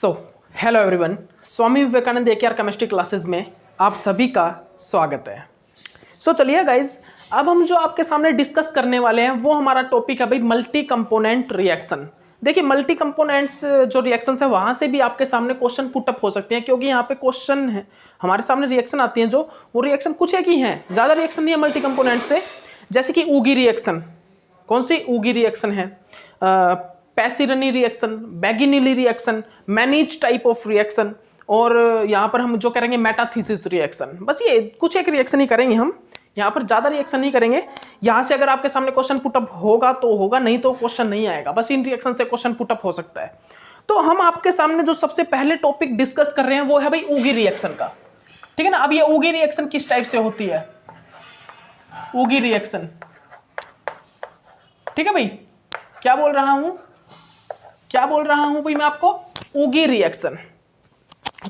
So hello everyone, Swami Vivekananda AKR chemistry classes में आप सभी का स्वागत है। चलिए गाइज, अब हम जो आपके सामने डिस्कस करने वाले हैं वो हमारा टॉपिक है भाई मल्टी कंपोनेंट रिएक्शन। देखिए, मल्टी कंपोनेंट्स जो रिएक्शंस है वहाँ से भी आपके सामने क्वेश्चन पुटअप हो सकते हैं, क्योंकि यहाँ पे क्वेश्चन है हमारे सामने रिएक्शन आती हैं जो वो रिएक्शन कुछ एक ही हैं, ज़्यादा रिएक्शन नहीं है मल्टी कंपोनेंट से। जैसे कि ऊगी रिएक्शन, कौन सी ऊगी रिएक्शन है, Passerini reaction, Biginelli reaction, Mannich type of reaction, और यहाँ पर हम जो करेंगे मेटाथीसिस रिएक्शन। बस ये कुछ एक रिएक्शन ही करेंगे हम, यहाँ पर ज़्यादा रिएक्शन नहीं करेंगे। यहाँ से अगर आपके सामने क्वेश्चन पुटअप होगा तो होगा, नहीं तो क्वेश्चन नहीं आएगा। बस इन रिएक्शन से क्वेश्चन पुटअप हो सकता है। तो हम आपके सामने जो सबसे पहले टॉपिक डिस्कस कर रहे हैं वो है भाई ऊगी रिएक्शन का, ठीक है ना। अब ये ऊगी रिएक्शन किस टाइप से होती है, ऊगी रिएक्शन, ठीक है भाई। क्या बोल रहा हूं भाई मैं आपको, ऊगी रिएक्शन।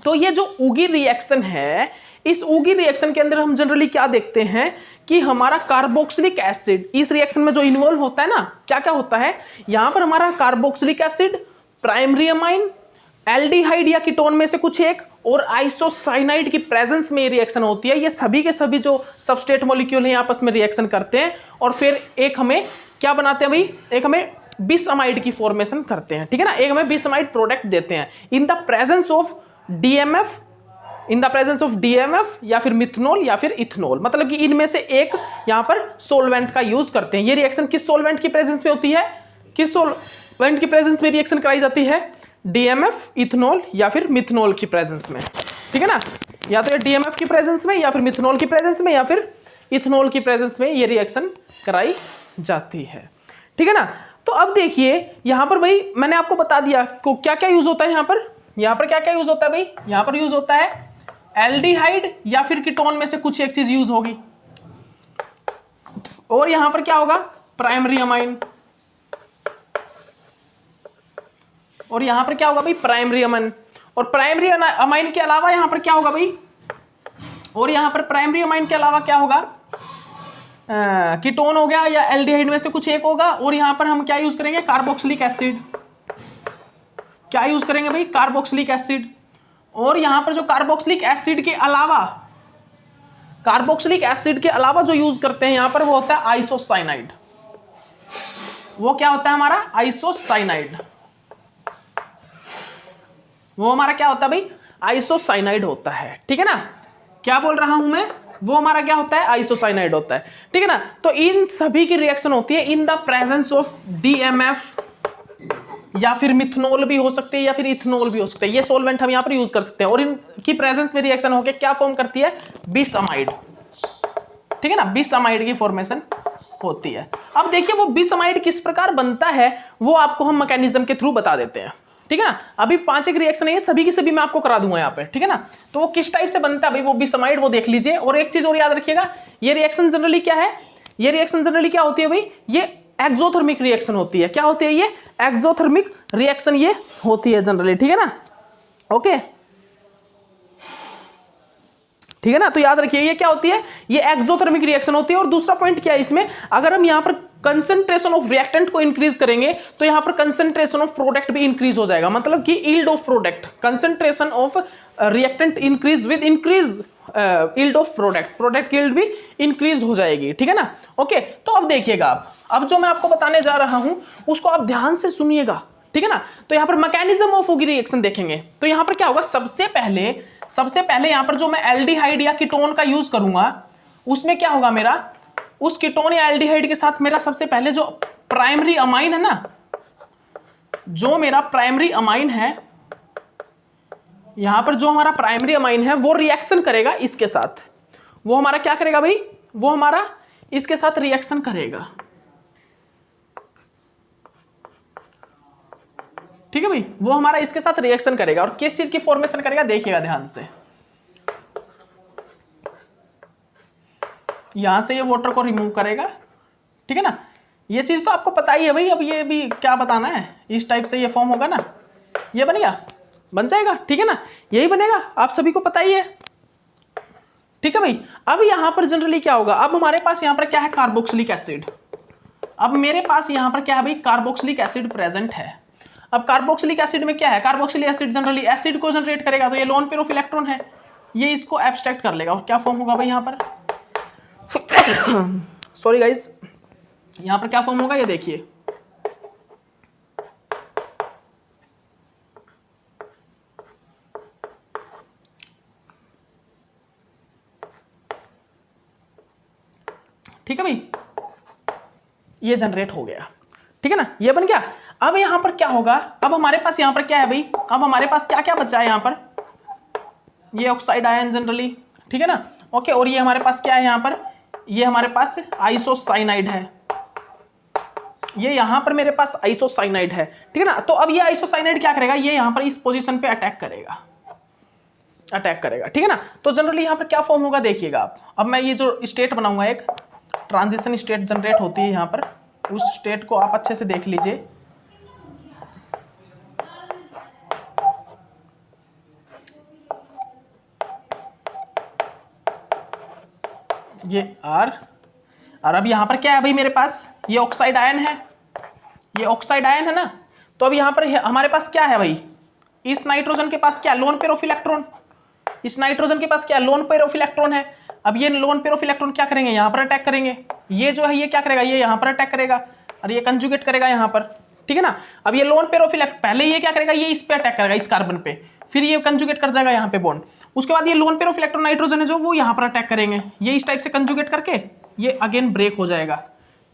तो ये जो ऊगी रिएक्शन है, इस ऊगी रिएक्शन के अंदर हम जनरली क्या देखते हैं कि हमारा कार्बोक्सिलिक एसिड इस रिएक्शन में जो इन्वॉल्व होता है ना, क्या क्या होता है यहां पर, हमारा carboxylic acid, primary amine, aldehyde या कीटोन में से कुछ एक, और आइसोसाइनाइड की प्रेजेंस में ये रिएक्शन होती है। ये सभी के सभी जो सबस्ट्रेट मॉलिक्यूल हैं आपस में रिएक्शन करते हैं और फिर एक हमें क्या बनाते हैं भाई, एक हमें बिसअमाइड की फॉर्मेशन करते हैं, ठीक है ना। एक हमें बिसअमाइड प्रोडक्ट देते हैं in the presence of DMF, या फिर मिथनॉल या फिर इथनॉल। मतलब कि इनमें से एक यहां पर सोलवेंट का यूज करते हैं। ये रिएक्शन किस सोलवेंट की प्रेजेंस में होती है, किस सोलवेंट की प्रेजेंस में रिएक्शन कराई जाती है, डीएमएफ, इथनॉल या फिर मिथनॉल की प्रेजेंस में, ठीक है ना। या तो ये डीएमएफ की प्रेजेंस में, या फिर मिथनॉल की प्रेजेंस में, या फिर इथनॉल की प्रेजेंस में ये रिएक्शन कराई जाती है, ठीक है ना। तो अब देखिए यहां पर भाई मैंने आपको बता दिया को क्या क्या यूज होता है। यहां पर क्या क्या यूज होता है भाई, यहां पर यूज होता है एल्डिहाइड या फिर कीटोन में से कुछ एक चीज यूज होगी, और यहां पर क्या होगा, प्राइमरी अमाइन, और यहां पर क्या होगा भाई, प्राइमरी अमाइन। और प्राइमरी अमाइन के अलावा यहां पर क्या होगा भाई, और यहां पर प्राइमरी अमाइन के अलावा क्या होगा, कीटोन हो गया या एल्डिहाइड में से कुछ एक होगा। और यहां पर हम क्या यूज करेंगे, कार्बोक्सिलिक एसिड। क्या यूज करेंगे भाई, कार्बोक्सिलिक एसिड। और यहां पर जो कार्बोक्सिलिक एसिड के अलावा जो यूज करते हैं यहां पर वो होता है आइसोसाइनाइड। वो क्या होता है हमारा, आइसोसाइनाइड। वो हमारा क्या होता है भाई, आइसोसाइनाइड होता है, ठीक है ना। क्या बोल रहा हूं मैं, वो हमारा क्या होता है, आइसोसाइनाइड होता है, ठीक है ना। तो इन सभी की रिएक्शन होती है इन द प्रेजेंस ऑफ डीएमएफ, या फिर मिथनॉल भी हो सकते हैं या फिर इथनॉल भी हो सकते हैं। ये सोलवेंट हम यहां पर यूज कर सकते हैं, और इनकी प्रेजेंस में रिएक्शन होकर क्या फॉर्म करती है, बिसअमाइड, ठीक है ना। बिसअमाइड की फॉर्मेशन होती है। अब देखिए वो बिसअमाइड किस प्रकार बनता है वो आपको हम मैकेनिज्म के थ्रू बता देते हैं, ठीक है ना। अभी 5 एक रिएक्शन है, सभी की सभी मैं आपको करा दूंगा यहाँ पे, ठीक है ना। तो वो किस टाइप से बनता है भाई, वो बिसअमाइड, वो देख लीजिए। और एक चीज और याद रखिएगा, ये रिएक्शन जनरली क्या है, ये रिएक्शन जनरली क्या होती है भाई, ये एक्सोथर्मिक रिएक्शन होती है। क्या होती है ये, एक्सोथर्मिक रिएक्शन ये होती है जनरली, ठीक है ना। ओके, ठीक है ना। तो याद रखिए ये क्या होती है, ये एक्सोथर्मिक रिएक्शन होती है। और दूसरा पॉइंट क्या है इसमें, अगर हम यहां पर कंसंट्रेशन ऑफ रिएक्टेंट को इंक्रीज करेंगे तो यहां पर कंसंट्रेशन ऑफ प्रोडक्ट भी इंक्रीज हो जाएगा। मतलब कि yield of product, concentration of reactant increase with increase yield of product yield भी इंक्रीज हो जाएगी, ठीक है ना। ओके, तो अब देखिएगा अब जो मैं आपको बताने जा रहा हूं उसको आप ध्यान से सुनिएगा, ठीक है ना। तो यहां पर मैकेनिज्म ऑफ ऊगी रिएक्शन देखेंगे तो यहां पर क्या होगा, सबसे पहले यहां पर जो मैं एल्डिहाइड या कीटोन का यूज करूंगा उसमें क्या होगा, मेरा उस कीटोन या एल्डिहाइड के साथ मेरा सबसे पहले जो प्राइमरी अमाइन है ना, जो मेरा प्राइमरी अमाइन है, यहां पर जो हमारा प्राइमरी अमाइन है वो रिएक्शन करेगा इसके साथ। वो हमारा क्या करेगा भाई, वो हमारा इसके साथ रिएक्शन करेगा, ठीक है भाई। वो हमारा इसके साथ रिएक्शन करेगा और किस चीज की फॉर्मेशन करेगा, देखिएगा ध्यान से। यहां से ये वाटर को रिमूव करेगा, ठीक है ना। ये चीज तो आपको पता ही है भाई, अब ये भी क्या बताना है, इस टाइप से ये फॉर्म होगा ना, ये बनेगा, बन जाएगा, ठीक है ना। यही बनेगा, आप सभी को पता ही है, ठीक है भाई। अब यहां पर जनरली क्या होगा, अब हमारे पास यहां पर क्या है, कार्बोक्सिलिक एसिड। अब मेरे पास यहां पर क्या है भाई, कार्बोक्सिलिक एसिड प्रेजेंट है। अब कार्बोक्सिलिक एसिड में क्या है, कार्बोक्सिलिक एसिड जनरली एसिड को जनरेट करेगा, तो ये लोन पेयर ऑफ इलेक्ट्रॉन है, ये इसको एब्स्ट्रैक्ट कर लेगा और क्या फॉर्म होगा भाई यहाँ पर सॉरी गाइस, यहाँ पर क्या फॉर्म होगा ये देखिए, ठीक है भाई, ये जनरेट हो गया, ठीक है ना, ये बन गया। अब यहां पर क्या होगा, अब हमारे पास यहां पर क्या है भाई, अब हमारे पास क्या क्या बचा है यहां पर, ये ऑक्साइड आयन जनरली, ठीक है ना, ओके, और ये हमारे पास क्या है यहां पर, ये हमारे पास आइसोसाइनाइड है, ये यहां पर मेरे पास आइसोसाइनाइड है, ठीक है ना। तो अब ये आइसोसाइनाइड क्या करेगा, ये यहां पर इस पोजीशन पे अटैक करेगा, ठीक है ना। तो जनरली यहां पर क्या फॉर्म होगा देखिएगा आप, अब मैं ये जो स्टेट बनाऊंगा, एक ट्रांजिशन स्टेट जनरेट होती है यहां पर, उस स्टेट को आप अच्छे से देख लीजिए, ये आर, और अब यहां पर क्या है भाई मेरे पास, ये ऑक्साइड आयन है, ये ऑक्साइड आयन है ना। तो अब यहां पर हमारे पास क्या है भाई, इस नाइट्रोजन के पास क्या, लोन पेयर ऑफ इलेक्ट्रॉन, इस नाइट्रोजन के पास क्या, लोन पेयर ऑफ इलेक्ट्रॉन है। अब ये लोन पेयर ऑफ इलेक्ट्रॉन क्या करेंगे, यहां पर अटैक करेंगे, ये जो है ये क्या करेगा, ये यहां पर अटैक करेगा और ये कंजुगेट करेगा यहां पर, ठीक है ना। अब ये लोन पेयर ऑफ इलेक्ट्रॉन पहले ये क्या करेगा, ये इस पे अटैक करेगा, इस कार्बन पे, फिर ये कंजुगेट कर जाएगा यहाँ पे बॉन्ड, उसके बाद ये lone pair of electron nitrogen है जो वो यहाँ पर अटैक करेंगे, ये इस टाइप से कंजुगेट करके ये अगेन ब्रेक हो जाएगा,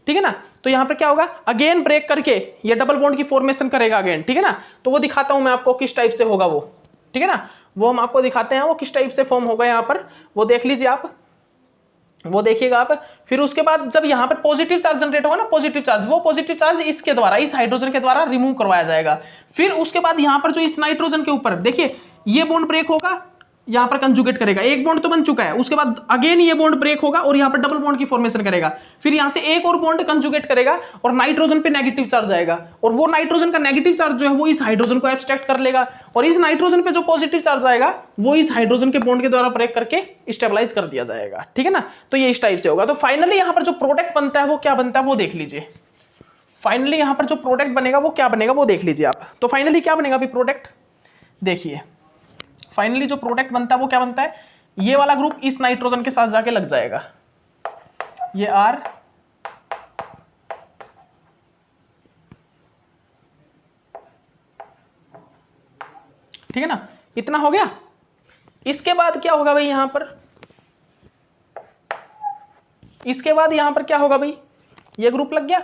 ठीक है ना। तो यहाँ पर क्या होगा, अगेन ब्रेक करके ये डबल बॉन्ड की फॉर्मेशन करेगा अगेन, ठीक है ना। तो वो दिखाता हूँ मैं आपको किस टाइप से होगा वो, ठीक है ना, वो हम आपको दिखाते हैं वो किस टाइप से फॉर्म होगा यहाँ पर, वो देख लीजिए आप, वो देखिएगा आप। फिर उसके बाद जब यहाँ पर पॉजिटिव चार्ज जनरेट होगा ना, पॉजिटिव चार्ज, वो पॉजिटिव चार्ज इसके द्वारा, इस हाइड्रोजन के द्वारा रिमूव करवाया जाएगा। फिर उसके बाद यहाँ पर जो इस नाइट्रोजन के ऊपर देखिए ये बॉन्ड ब्रेक होगा, यहाँ पर कंजुगेट करेगा, एक बॉन्ड तो बन चुका है, उसके बाद अगेन ये बॉन्ड ब्रेक होगा और यहाँ पर डबल बॉन्ड की फॉर्मेशन करेगा, फिर यहाँ से एक और बॉन्ड कंजुगेट करेगा और नाइट्रोजन पे नेगेटिव चार्ज आएगा, और वो नाइट्रोजन का नेगेटिव चार्ज जो है वो इस हाइड्रोजन को एब्स्ट्रैक्ट कर लेगा, और इस नाइट्रोजन पे जो पॉजिटिव चार्ज आएगा वो इस हाइड्रोजन के बॉन्ड के द्वारा ब्रेक करके स्टेबलाइज कर दिया जाएगा, ठीक है ना। तो ये इस टाइप से होगा। तो फाइनली यहाँ पर जो प्रोडक्ट बनता है वो क्या बनता है वो देख लीजिए, फाइनली यहाँ पर जो प्रोडक्ट बनेगा वो क्या बनेगा वो देख लीजिए आप। तो फाइनली क्या बनेगा अभी प्रोडक्ट, देखिए फाइनली जो प्रोडक्ट बनता है वो क्या बनता है, ये वाला ग्रुप इस नाइट्रोजन के साथ जाके लग जाएगा, ये आर, ठीक है ना, इतना हो गया। इसके बाद क्या होगा भाई यहां पर, इसके बाद यहां पर क्या होगा भाई, ये ग्रुप लग गया।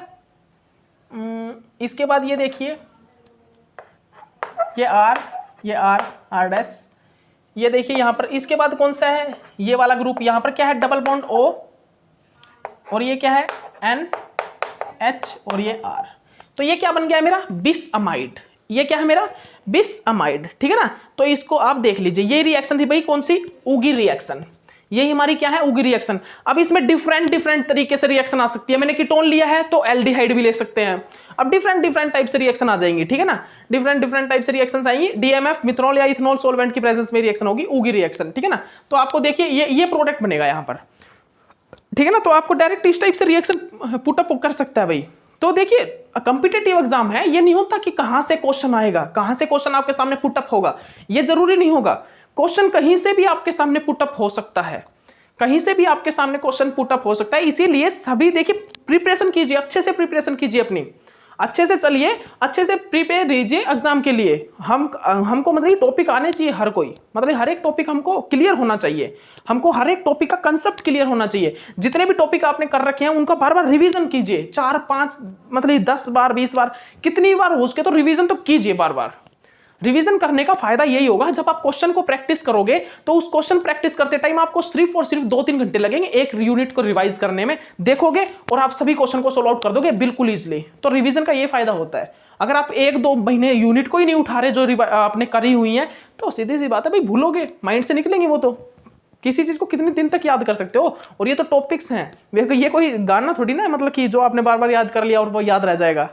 इसके बाद ये देखिए ये आर, ये आर डैश, ये देखिए यहां पर इसके बाद कौन सा है, ये वाला ग्रुप, यहां पर क्या है डबल बॉन्ड O, और ये क्या है NH, और ये R। तो ये क्या बन गया है मेरा बिस अमाइड, ये क्या है मेरा बिस अमाइड, ठीक है ना। तो इसको आप देख लीजिए, ये रिएक्शन थी भाई कौन सी, उगी रिएक्शन, यही हमारी क्या है उगी रिएक्शन। अब इसमें डिफरेंट तरीके से रिएक्शन आ सकती है, मैंने कीटोन लिया है तो एल्डिहाइड भी ले सकते हैं। अब डिफरेंट टाइप से रिएक्शन आ जाएंगी, ठीक है ना, डिफरेंट टाइप से रिएक्शंस आएंगी, डीएमएफ मिथनॉल या इथनॉल सॉल्वेंट की प्रेजेंस में रिएक्शन होगी, उगी रिएक्शन, ठीक है ना। तो आपको देखिए ये प्रोडक्ट बनेगा यहाँ पर, ठीक है ना। तो आपको डायरेक्ट इस टाइप से रिएक्शन पुटअप कर सकता है भाई। तो देखिए कॉम्पिटिटिव एग्जाम है, ये नहीं होता कि कहां से क्वेश्चन आएगा, कहां से क्वेश्चन आपके सामने पुटअप होगा, ये जरूरी नहीं होगा। क्वेश्चन कहीं से भी आपके सामने पुटअप हो सकता है, कहीं से भी आपके सामने क्वेश्चन पुटअप हो सकता है। इसीलिए सभी देखिए प्रिपरेशन कीजिए, अच्छे से प्रिपरेशन कीजिए, अपनी अच्छे से चलिए, अच्छे से प्रिपेयर रहिए एग्जाम के लिए। हमको मतलब टॉपिक आने चाहिए, हर कोई मतलब हर एक टॉपिक हमको क्लियर होना चाहिए, हमको हर एक टॉपिक का कंसेप्ट क्लियर होना चाहिए। जितने भी टॉपिक आपने कर रखे हैं उनका बार बार रिवीजन कीजिए, 4-5 मतलब 10 बार 20 बार कितनी बार हो सके तो रिवीजन तो कीजिए बार बार। रिवीजन करने का फायदा यही होगा, जब आप क्वेश्चन को प्रैक्टिस करोगे तो उस क्वेश्चन प्रैक्टिस करते टाइम आपको सिर्फ और सिर्फ 2-3 घंटे लगेंगे एक यूनिट को रिवाइज करने में, देखोगे और आप सभी क्वेश्चन को सोल्व आउट कर दोगे बिल्कुल इजीली। तो रिवीजन का ये फायदा होता है। अगर आप 1-2 महीने यूनिट को ही नहीं उठा रहे जो आपने करी हुई है तो सीधी सी बात है भाई भूलोगे, माइंड से निकलेंगे वो। तो किसी चीज को कितने दिन तक याद कर सकते हो, और ये तो टॉपिक्स हैं, ये कोई गाना थोड़ी ना मतलब कि जो आपने बार बार याद कर लिया और वो याद रह जाएगा।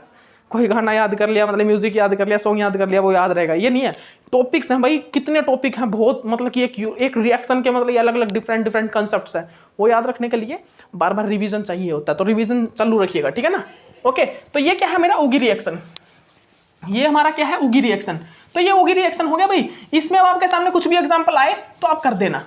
कोई गाना याद कर लिया मतलब म्यूजिक याद कर लिया, सॉन्ग याद कर लिया, वो याद रहेगा, ये नहीं है। टॉपिक्स हैं भाई, कितने टॉपिक हैं, बहुत मतलब कि एक रिएक्शन के मतलब अलग अलग डिफरेंट कंसेप्ट्स हैं, वो याद रखने के लिए बार बार रिवीजन चाहिए होता है। तो रिवीजन चालू रखिएगा, ठीक है ना। ओके, तो ये क्या है मेरा उगी रिएक्शन, ये हमारा क्या है, उगी रिएक्शन। तो ये उगी रिएक्शन हो गया भाई। इसमें अब आपके सामने कुछ भी एग्जांपल आए तो आप कर देना।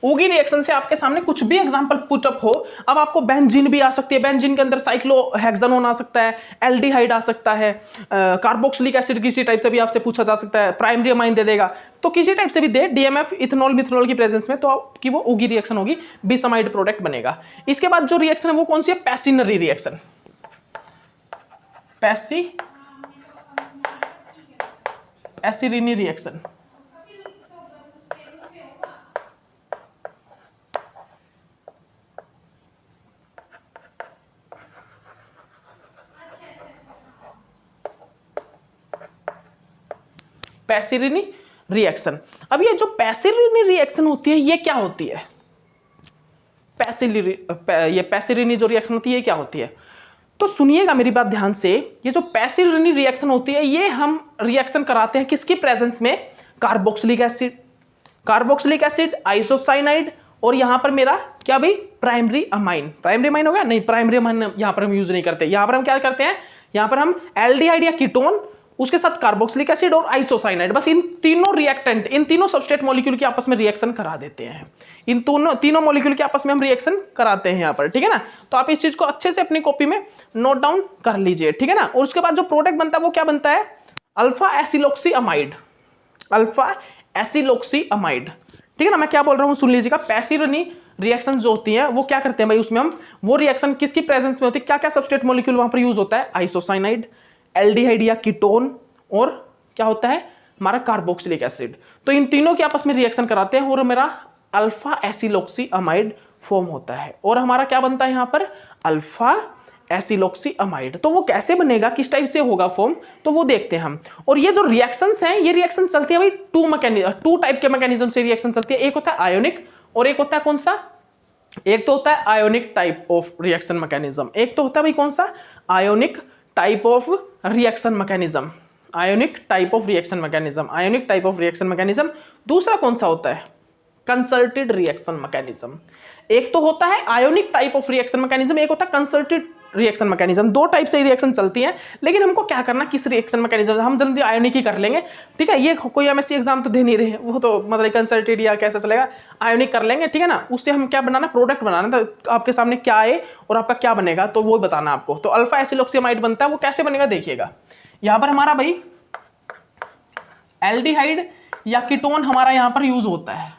उगी रिएक्शन से आपके सामने कुछ भी एग्जांपल पुट अप हो, अब आपको बेंजीन भी आ सकती है, बेंजीन के अंदर साइक्लोहेक्सानोन आ सकता है, एल्डिहाइड आ सकता है, कार्बोक्सिलिक एसिड किसी टाइप से भी आपसे पूछा जा सकता है, प्राइमरी अमाइन दे देगा, तो किसी टाइप से भी दे, डीएमएफ इथेनॉल मिथेनॉल की प्रेजेंस में, तो आपकी वो उगी रिएक्शन होगी, बिसमाइड प्रोडक्ट बनेगा। इसके बाद जो रिएक्शन है वो कौन सी है, पैसिनरी रिएक्शन। एसिरिनी रिएक्शन। पैसिरिनी रिएक्शन। अब ये जो पैसिरिनी रिएक्शन होती है ये क्या होती है, ये पैसिरिनी जो रिएक्शन होती है ये क्या होती है, तो सुनिएगा मेरी बात ध्यान से। ये जो पैसिरिनी रिएक्शन होती है ये हम रिएक्शन कराते हैं किसकी प्रेजेंस में, कार्बोक्सिलिक एसिड, आइसोसाइनाइड, और यहां पर मेरा क्या भाई, प्राइमरी अमाइन। प्राइमरी अमाइन हो गया, नहीं प्राइमरी अमाइन यहां पर हम यूज नहीं करते, यहां पर हम क्या करते हैं, यहां पर हम एल्डिहाइड या कीटोन, उसके साथ कार्बोक्सिलिक एसिड और आइसोसाइनाइड, बस इन तीनों रिएक्टेंट, इन तीनों सबस्ट्रेट मॉलिक्यूल की आपस में रिएक्शन करा देते हैं। इन तीनों मॉलिक्यूल के आपस में हम रिएक्शन कराते हैं यहाँ पर, ठीक है ना। तो आप इस चीज को अच्छे से अपनी कॉपी में नोट डाउन कर लीजिए, ठीक है ना। और उसके बाद जो प्रोडक्ट बनता है वो क्या बनता है, अल्फा एसिलोक्सी अमाइड। ठीक है ना, मैं क्या बोल रहा हूँ सुन लीजिएगा। पैसिरिनी रिएक्शन जो होती है वो क्या करते हैं भाई, उसमें हम वो रिएक्शन किसकी प्रेजेंस में होती है, क्या क्या सबस्ट्रेट मॉलिक्यूल वहां पर यूज होता है, आइसोसाइनाइड, एल्डिहाइड या कीटोन, और क्या होता है हमारा कार्बोक्सिलिक एसिड। तो इन तीनों के आपस में रिएक्शन कराते हैं और मेरा अल्फा एसिलोक्सी अमाइड फॉर्म होता है, और हमारा क्या बनता है यहाँ पर, अल्फा एसिलोक्सी अमाइड। तो वो कैसे बनेगा, किस टाइप से होगा फॉर्म, तो वो देखते हैं हम। और ये जो रिएक्शंस हैं ये रिएक्शन चलती है भाई टू टाइप के मैकेनिज्म से रिएक्शन चलती है। एक होता है आयोनिक और एक होता है कौन सा, एक तो होता है ionic type of reaction mechanism, एक तो होता है भाई कौन सा, ionic type of reaction mechanism, ionic type of reaction mechanism. दूसरा कौन सा होता है, कंसर्टेड रिएक्शन मैकेनिज्म। एक तो होता है ionic type of reaction mechanism, एक होता है कंसर्टेड रिएक्शन मैकेनिज्म। दो टाइप से रिएक्शन चलती हैं, लेकिन हमको क्या करना, किस रिएक्शन मैकेनिज्म, हम जल्दी आयोनिक ही कर लेंगे, ठीक है। ये कोई एमएससी एग्जाम तो दे नहीं रहे, वो तो मतलब कंसर्टेड या कैसे चलेगा, आयोनिक कर लेंगे, ठीक है ना। उससे हम क्या बनाना, प्रोडक्ट बनाना, तो आपके सामने क्या आए और आपका क्या बनेगा तो वो बताना आपको। तो अल्फा एसिलोक्सिमाइड बनता है, वो कैसे बनेगा देखिएगा। यहां पर हमारा भाई एल्डिहाइड या कीटोन हमारा यहां पर यूज होता है,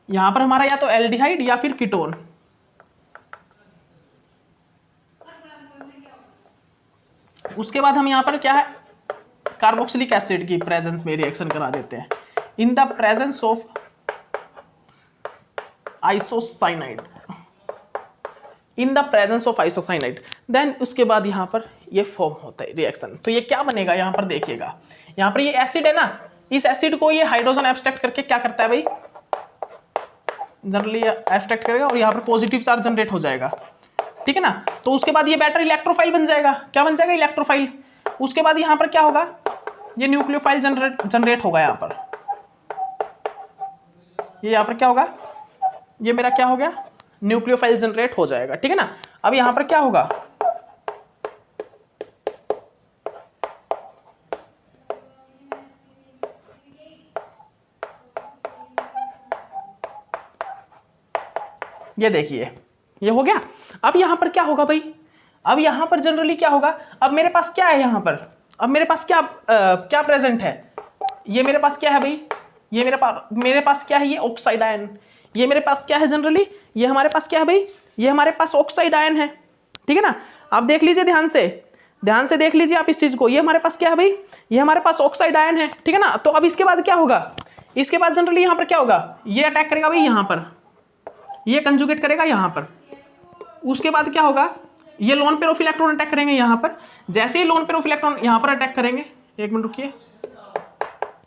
यहां पर हमारा या तो एल्डिहाइड या फिर कीटोन। उसके बाद हम यहां पर क्या है, कार्बोक्सिलिक एसिड की प्रेजेंस में रिएक्शन करा देते हैं, in the presence of isocyanide, then उसके बाद यहां पर ये फॉर्म होता है रिएक्शन। तो ये क्या बनेगा, यहां पर देखिएगा, यहां पर ये एसिड है ना, इस एसिड को ये हाइड्रोजन एब्स्ट्रैक्ट करके क्या करता है भाई, जनरली एब्स्ट्रैक्ट करेगा और यहां पर पॉजिटिव चार्ज जनरेट हो जाएगा, ठीक है ना। तो उसके बाद ये बैटर इलेक्ट्रोफाइल बन जाएगा, क्या बन जाएगा, इलेक्ट्रोफाइल। उसके बाद यहां पर क्या होगा, ये न्यूक्लियोफाइल जनरेट होगा यहां पर, ये यहां पर क्या होगा, ये मेरा क्या हो गया, न्यूक्लियोफाइल जनरेट हो जाएगा, ठीक है ना। अब यहां पर क्या होगा, ये देखिए ये हो गया। अब यहां पर क्या होगा भाई, अब यहां पर जनरली क्या होगा, अब मेरे पास क्या है यहां पर, अब मेरे पास क्या प्रेजेंट है, ये मेरे पास क्या है भाई, ये मेरे पास क्या है, ये ऑक्साइड आयन, ये मेरे पास क्या है जनरली, ये हमारे पास क्या है भाई, ये हमारे पास ऑक्साइड आयन है, ठीक है ना। आप देख लीजिए ध्यान से देख लीजिए आप इस चीज को, ये हमारे पास क्या है भाई, ये हमारे पास ऑक्साइड आयन है, ठीक है ना। तो अब इसके बाद क्या होगा, इसके बाद जनरली यहां पर क्या होगा, ये अटैक करेगा भाई यहां पर, ये कंजुगेट करेगा यहां पर। उसके बाद क्या होगा, ये lone pair of electron attack करेंगे यहां पर। जैसे ही लोन पेयर ऑफ इलेक्ट्रॉन यहां पर अटैक करेंगे, एक मिनट रुकिए,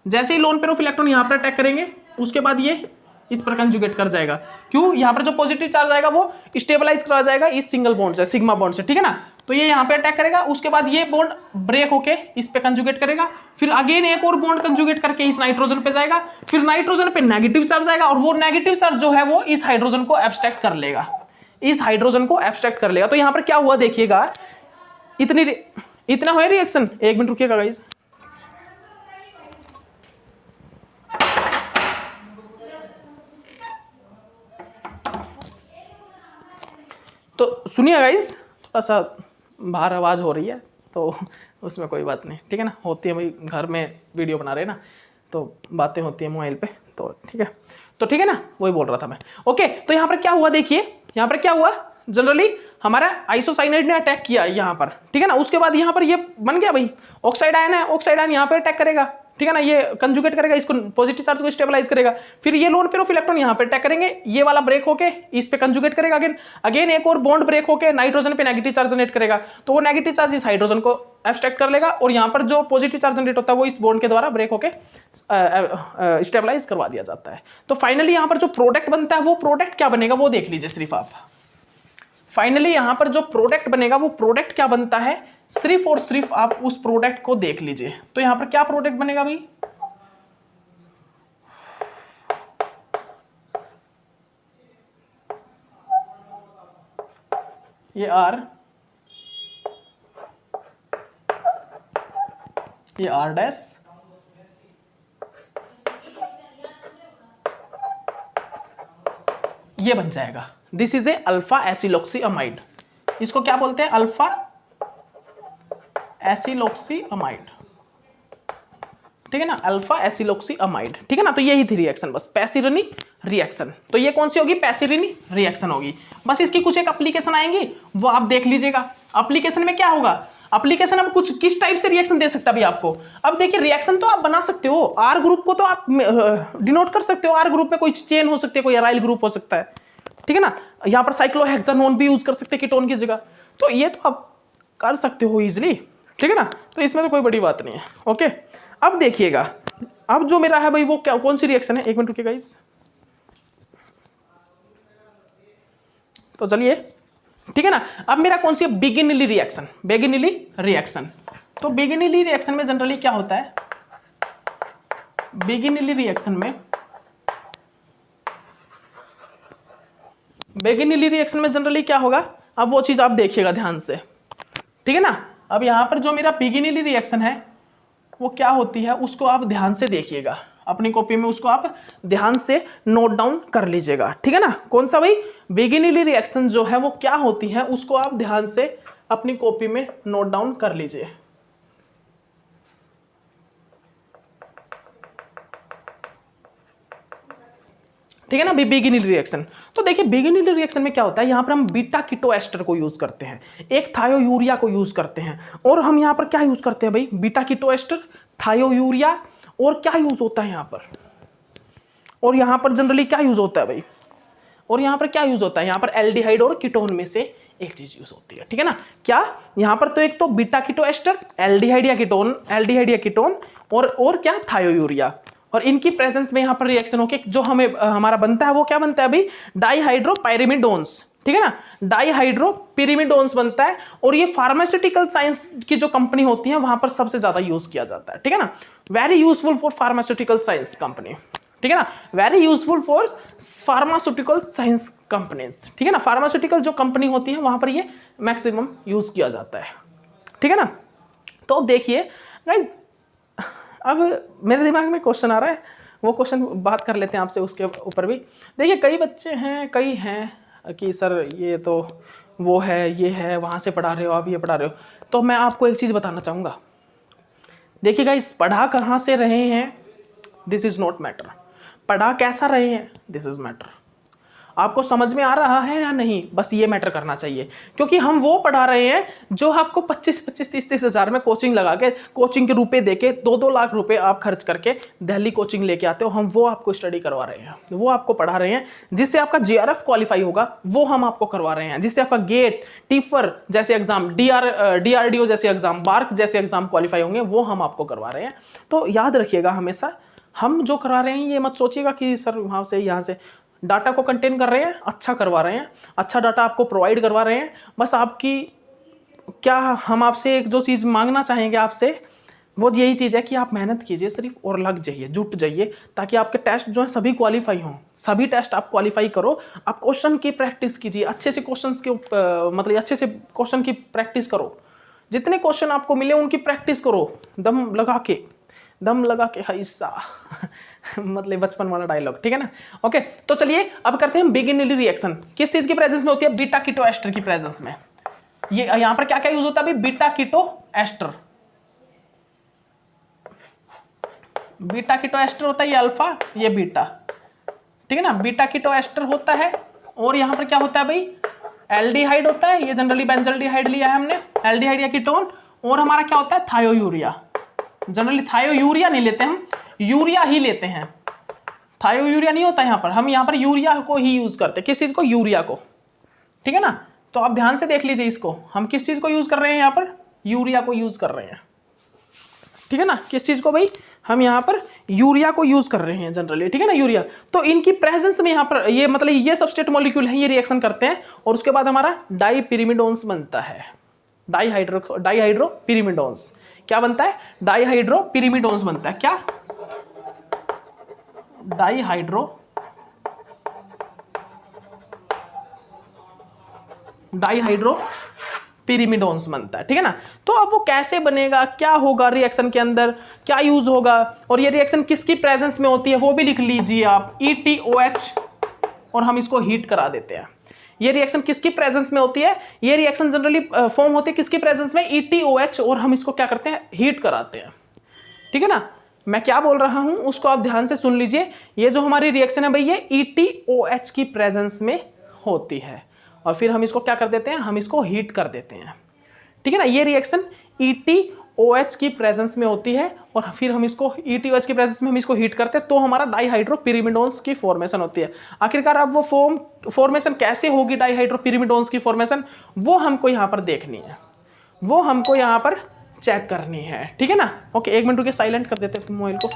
जैसे ही लोन पेयर ऑफ इलेक्ट्रॉन यहां पर अटैक करेंगे, उसके बाद ये इस पर कंजुगेट कर जाएगा। क्यों, यहां पर जो पॉजिटिव चार्ज आएगा वो स्टेबलाइज करा जाएगा इस सिंगल बॉन्ड से, सिग्मा बॉन्ड से, ठीक है ना। तो ये यहां पे अटैक करेगा, उसके बाद ये बॉन्ड ब्रेक होके इस पे कंजुगेट करेगा, फिर अगेन एक और बॉन्ड कंजुगेट करके इस नाइट्रोजन पे जाएगा, फिर नाइट्रोजन पे नेगेटिव चार्ज आएगा और वो नेगेटिव चार्ज जो है वो इस हाइड्रोजन को एब्स्ट्रैक्ट कर लेगा, तो यहां पर क्या हुआ देखिएगा, इतना हो रिएक्शन, 1 मिनट रुकिएगा गाइस। तो सुनिए गाइस, थोड़ा सा बाहर आवाज़ हो रही है तो उसमें कोई बात नहीं, ठीक है ना, होती है भाई, घर में वीडियो बना रहे हैं ना तो बातें होती है मोबाइल पे, तो ठीक है, तो ठीक है ना, वही बोल रहा था मैं। ओके, तो यहाँ पर क्या हुआ देखिए, यहाँ पर क्या हुआ, जनरली हमारा आइसोसाइनाइड ने अटैक किया यहाँ पर, ठीक है ना, उसके बाद यहाँ पर ये बन गया भाई ऑक्साइड आयन है, ऑक्साइड आयन यहाँ पे अटैक करेगा, ठीक है ना, ये कंजुगेट करेगा, इसको पॉजिटिव चार्ज को स्टेबलाइज करेगा, फिर ये लोन पेयर ऑफ इलेक्ट्रॉन यहाँ पे अटैक करेंगे, ये वाला ब्रेक होके इस पे कंजुगेट करेगा, अगेन एक और बॉन्ड ब्रेक होके नाइट्रोजन पे नेगेटिव चार्ज जनरेट करेगा, तो वो नेगेटिव चार्ज इस हाइड्रोजन को एब्स्ट्रैक्ट कर लेगा और यहाँ पर जो पॉजिटिव चार्ज जनरेट होता है वो इस बॉन्ड के द्वारा ब्रेक होके स्टेबलाइज करवा दिया जाता है। तो फाइनली यहाँ पर जो प्रोडक्ट बनता है वो प्रोडक्ट क्या बनेगा वो देख लीजिए सिर्फ आप। फाइनली यहां पर जो प्रोडक्ट बनेगा वो प्रोडक्ट क्या बनता है, सिर्फ और सिर्फ आप उस प्रोडक्ट को देख लीजिए। तो यहां पर क्या प्रोडक्ट बनेगा भाई, ये आर, ये आर डैश, ये बन जाएगा, दिस इज ए अल्फा एसिलोक्सीअमाइड। इसको क्या बोलते हैं, अल्फा एसिलोक्सीअमाइड, ठीक है ना, अल्फा एसिलोक्सीअमाइड, ठीक है ना। तो यही थी रिएक्शन, बस पैसिरनी रिएक्शन। तो ये कौन सी होगी, पैसिरनी रिएक्शन होगी। बस इसकी कुछ एक एप्लीकेशन आएंगी वो आप देख लीजिएगा। एप्लीकेशन में क्या होगा, एप्लीकेशन अब कुछ किस टाइप से रिएक्शन दे सकता है भाई आपको। अब देखिए रिएक्शन तो आप बना सकते हो, आर ग्रुप को तो आप डिनोट कर सकते हो, आर ग्रुप में कोई चेन हो सकती है, कोई एराइल ग्रुप हो सकता है, ठीक है ना। यहाँ पर साइक्लोहेक्सानोन भी यूज कर सकते हैं कीटोन की जगह, तो ये तो आप कर सकते हो इजिली, ठीक है ना। तो इसमें तो कोई बड़ी बात नहीं है। ओके, अब देखिएगा, अब जो मेरा है भाई वो क्या, कौन सी रिएक्शन है, 1 मिनट रुकिएगा गाइस। तो चलिए, ठीक है ना। अब मेरा कौन सी है, बिगिनली रिएक्शन, बिगिनली रिएक्शन। तो बिगिनली रिएक्शन में जनरली क्या होता है, बिगिनली रिएक्शन में, बिगिनली रिएक्शन में जनरली क्या होगा, अब वो चीज आप देखिएगा ध्यान से, ठीक है ना। अब यहां पर जो मेरा बिगिनली रिएक्शन है वो क्या होती है उसको आप ध्यान से देखिएगा, अपनी कॉपी में उसको आप ध्यान से नोट डाउन कर लीजिएगा, ठीक है ना। कौन सा भाई, बिगिनली रिएक्शन जो है वो क्या होती है उसको आप ध्यान से अपनी कॉपी में नोट डाउन कर लीजिए। ठीक है ना, बिगिनली रिएक्शन। तो देखिए बिगिनली रिएक्शन में क्या होता है, यहां पर हम बीटा कीटो एस्टर को यूज करते हैं, एक थायोयूरिया को यूज करते हैं, और हम यहां पर क्या यूज करते हैं भाई, बीटा कीटो एस्टर, थायोयूरिया, और क्या यूज होता है यहां पर, और यहां पर जनरली क्या यूज होता है भाई, और यहां पर क्या यूज होता है, यहां पर एल्डिहाइड और कीटोन में से एक चीज यूज होती है, ठीक है ना। क्या यहां पर, तो एक तो बीटा कीटो एस्टर, एल्डिहाइड या कीटोन, और क्या, थायोयूरिया, और इनकी प्रेजेंस में यहां पर रिएक्शन होके जो हमें हमारा बनता है वो क्या बनता है भाई, डाइहाइड्रोपाइरिमिडोन्स, ठीक है ना, डाइहाइड्रोपिरिमिडोन्स बनता है। और ये फार्मास्यूटिकल साइंस की जो कंपनी होती है वहां पर सबसे ज्यादा यूज किया जाता है, ठीक है ना। Very useful for pharmaceutical science company, ठीक है ना, very useful for pharmaceutical science companies, ठीक है ना। फार्मास्यूटिकल जो कंपनी होती है वहां पर ये मैक्सिमम यूज किया जाता है, ठीक है ना। तो देखिए गाइस, अब मेरे दिमाग में क्वेश्चन आ रहा है, वो क्वेश्चन बात कर लेते हैं आपसे उसके ऊपर भी। देखिए कई बच्चे हैं, कई हैं कि सर ये तो वो है, ये है, वहाँ से पढ़ा रहे हो आप, ये पढ़ा रहे हो। तो मैं आपको एक चीज़ बताना चाहूँगा, देखिए गाइस, पढ़ा कहाँ से रहे हैं दिस इज़ नॉट मैटर, पढ़ा कैसा रहे हैं दिस इज़ मैटर। आपको समझ में आ रहा है या नहीं, बस ये मैटर करना चाहिए। क्योंकि हम वो पढ़ा रहे हैं जो आपको 25-25, 30-30 हज़ार में कोचिंग लगा के, कोचिंग के रुपए देके 2-2 लाख रुपए आप खर्च करके दिल्ली कोचिंग लेके आते हो, हम वो आपको स्टडी करवा रहे हैं, वो आपको पढ़ा रहे हैं। जिससे आपका JRF क्वालिफाई होगा वो हम आपको करवा रहे हैं, जिससे आपका गेट, टीफर जैसे एग्जाम, DRDO जैसे एग्जाम, बार्क जैसे एग्जाम क्वालिफाई होंगे, वो हम आपको करवा रहे हैं। तो याद रखिएगा हमेशा, हम जो करा रहे हैं ये मत सोचिएगा कि सर वहाँ से यहाँ से, डाटा को कंटेन कर रहे हैं, अच्छा करवा रहे हैं, अच्छा डाटा आपको प्रोवाइड करवा रहे हैं। बस आपकी क्या, हम आपसे एक जो चीज़ मांगना चाहेंगे आपसे, वो यही चीज़ है कि आप मेहनत कीजिए सिर्फ, और लग जाइए, जुट जाइए, ताकि आपके टेस्ट जो है सभी क्वालिफाई हों, सभी टेस्ट आप क्वालिफाई करो। आप क्वेश्चन की प्रैक्टिस कीजिए, अच्छे से क्वेश्चन के मतलब अच्छे से क्वेश्चन की प्रैक्टिस करो, जितने क्वेश्चन आपको मिले उनकी प्रैक्टिस करो दम लगा के हिस्सा मतलब बचपन वाला डायलॉग, ठीक है ना। ओके, तो चलिए अब करते हैं बिगिनरी रिएक्शन। किस चीज की प्रेजेंस में होती है? बीटा कीटो एस्टर की प्रेजेंस में। ये यहां पर क्या क्या यूज होता है भाई? Beta keto ester. Beta keto ester होता है, ये अल्फा ये बीटा, ठीक है ना। बीटा कीटो एस्टर होता है और यहां पर क्या होता है भाई? एल्डिहाइड होता है, ये जनरली बेंजल्डिहाइड लिया है हमने, एल्डिहाइड या कीटोन। और हमारा क्या होता है? थायोयूरिया। जनरली थायोयूरिया नहीं लेते हम, यूरिया ही लेते हैं। थायोयूरिया नहीं होता यहाँ पर, हम यहाँ पर यूरिया को ही यूज करते हैं। किस चीज को? यूरिया को, ठीक है ना। तो आप ध्यान से देख लीजिए इसको, हम किस चीज को यूज कर रहे हैं यहाँ पर? यूरिया को यूज कर रहे हैं, ठीक है ना। किस चीज को भाई? हम यहाँ पर यूरिया को यूज कर रहे हैं जनरली, ठीक है ना, यूरिया। तो इनकी प्रेजेंस में यहाँ पर ये मतलब ये सबस्ट्रेट मॉलिक्यूल है, ये रिएक्शन करते हैं और उसके बाद हमारा डाईपिरिमिडोन्स बनता है। डाईहाइड्रोपिरिमिडोन्स क्या बनता है? डाईहाइड्रोपिरिमिडोन्स बनता है। क्या? डाईहाइड्रोपिरिमिडोन्स बनता है, ठीक है ना। तो अब वो कैसे बनेगा, क्या होगा रिएक्शन के अंदर, क्या यूज होगा, और ये रिएक्शन किसकी प्रेजेंस में होती है वो भी लिख लीजिए आप, ETOH, और हम इसको हीट करा देते हैं। ये रिएक्शन किसकी प्रेजेंस में होती है? ये रिएक्शन जनरली फॉर्म होती है किसकी प्रेजेंस में? ETOH, और हम इसको क्या करते हैं? हीट कराते हैं, ठीक है ना। मैं क्या बोल रहा हूं उसको आप ध्यान से सुन लीजिए। ये जो हमारी रिएक्शन है भाई, ये ETOH की प्रेजेंस में होती है और फिर हम इसको क्या कर देते हैं? हम इसको हीट कर देते हैं, ठीक है ना। ये रिएक्शन ETOH की प्रेजेंस में होती है और फिर हम इसको ETOH की प्रेजेंस में हम इसको हीट करते हैं, तो हमारा डाईहाइड्रोपिरिमिडोन्स की फॉर्मेशन होती है। आखिरकार अब वो फॉर्मेशन कैसे होगी डाईहाइड्रोपिरिमिडोन्स की फॉर्मेशन, वो हमको यहाँ पर देखनी है, वो हमको यहाँ पर चेक करनी है, ठीक है ना। ओके, 1 मिनट रुके, साइलेंट कर देते हैं मोबाइल को।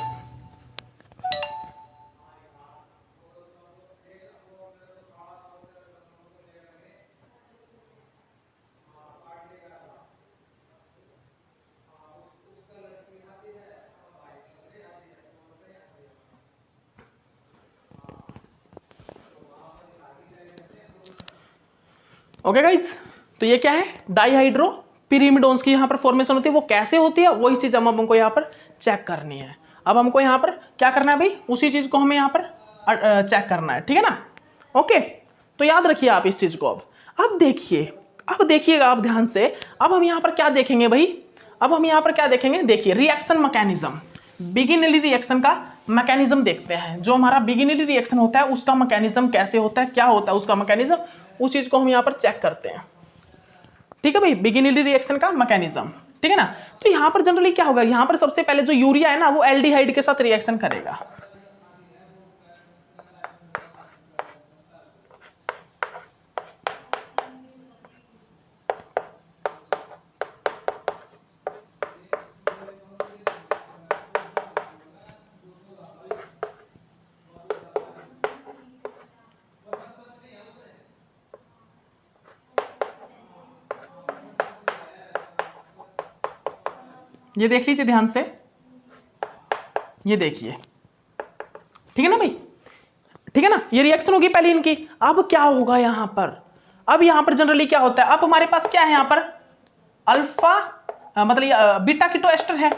ओके गाइज, तो ये क्या है? डाईहाइड्रोपिरिमिडोन्स की यहाँ पर फॉर्मेशन होती है। वो कैसे होती है वही चीज हमको यहाँ पर चेक करनी है। अब हमको यहाँ पर क्या करना है भाई? उसी चीज को हमें यहाँ पर चेक करना है, ठीक है ना। ओके, तो याद रखिए आप इस चीज को। अब देखिएगा आप ध्यान से। अब हम यहाँ पर क्या देखेंगे भाई? अब हम यहाँ पर क्या देखेंगे? देखिए, रिएक्शन मैकेनिज्म, बिगिनरी रिएक्शन का मैकेनिज्म देखते हैं। जो हमारा बिगिनरी रिएक्शन होता है उसका मैकेनिज्म कैसे होता है, क्या होता है उसका मैकेनिज्म, उस चीज को हम यहाँ पर चेक करते हैं, ठीक है भाई। बिगिनरी रिएक्शन का मैकेनिज्म, ठीक है ना। तो यहाँ पर जनरली क्या होगा? यहाँ पर सबसे पहले जो यूरिया है ना, वो एल्डिहाइड के साथ रिएक्शन करेगा। ये देख लीजिए ध्यान से, ये देखिए, ठीक है ना भाई, ठीक है ना। ये रिएक्शन होगी पहले इनकी। अब क्या होगा यहाँ पर? अब यहाँ पर जनरली क्या होता है? अब हमारे पास क्या है यहाँ पर? अल्फा मतलब बीटा कीटो एस्टर है।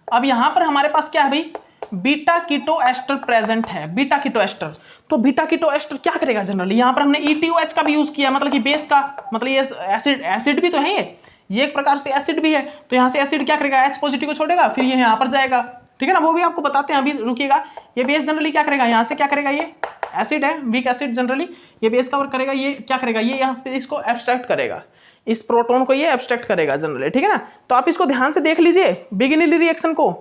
अब यहाँ पर हमारे पास क्या है भाई? बीटा कीटो एस्टर प्रेजेंट है, बीटा कीटो एस्टर। तो बीटा कीटो एस्टर क्या करेगा जनरली? यहाँ पर हमने ETOH का भी यूज किया, मतलब कि बेस का, मतलब ये एसिड भी तो है, ये एक प्रकार से एसिड भी है। तो यहाँ से एसिड क्या करेगा? H पॉजिटिव को छोड़ेगा, फिर ये यहाँ पर जाएगा, ठीक है ना। वो भी आपको बताते हैं, अभी रुकिएगा। ये बेस जनरली क्या करेगा? यहाँ से क्या करेगा? ये एसिड है, वीक एसिड, जनरली ये बेस का वर्क करेगा। ये क्या करेगा? ये यहाँ पे इसको एब्स्ट्रैक्ट करेगा, इस प्रोटॉन को ये एब्स्ट्रैक्ट करेगा जनरली, ठीक है ना। तो आप इसको ध्यान से देख लीजिए, बिगिनरी रिएक्शन को।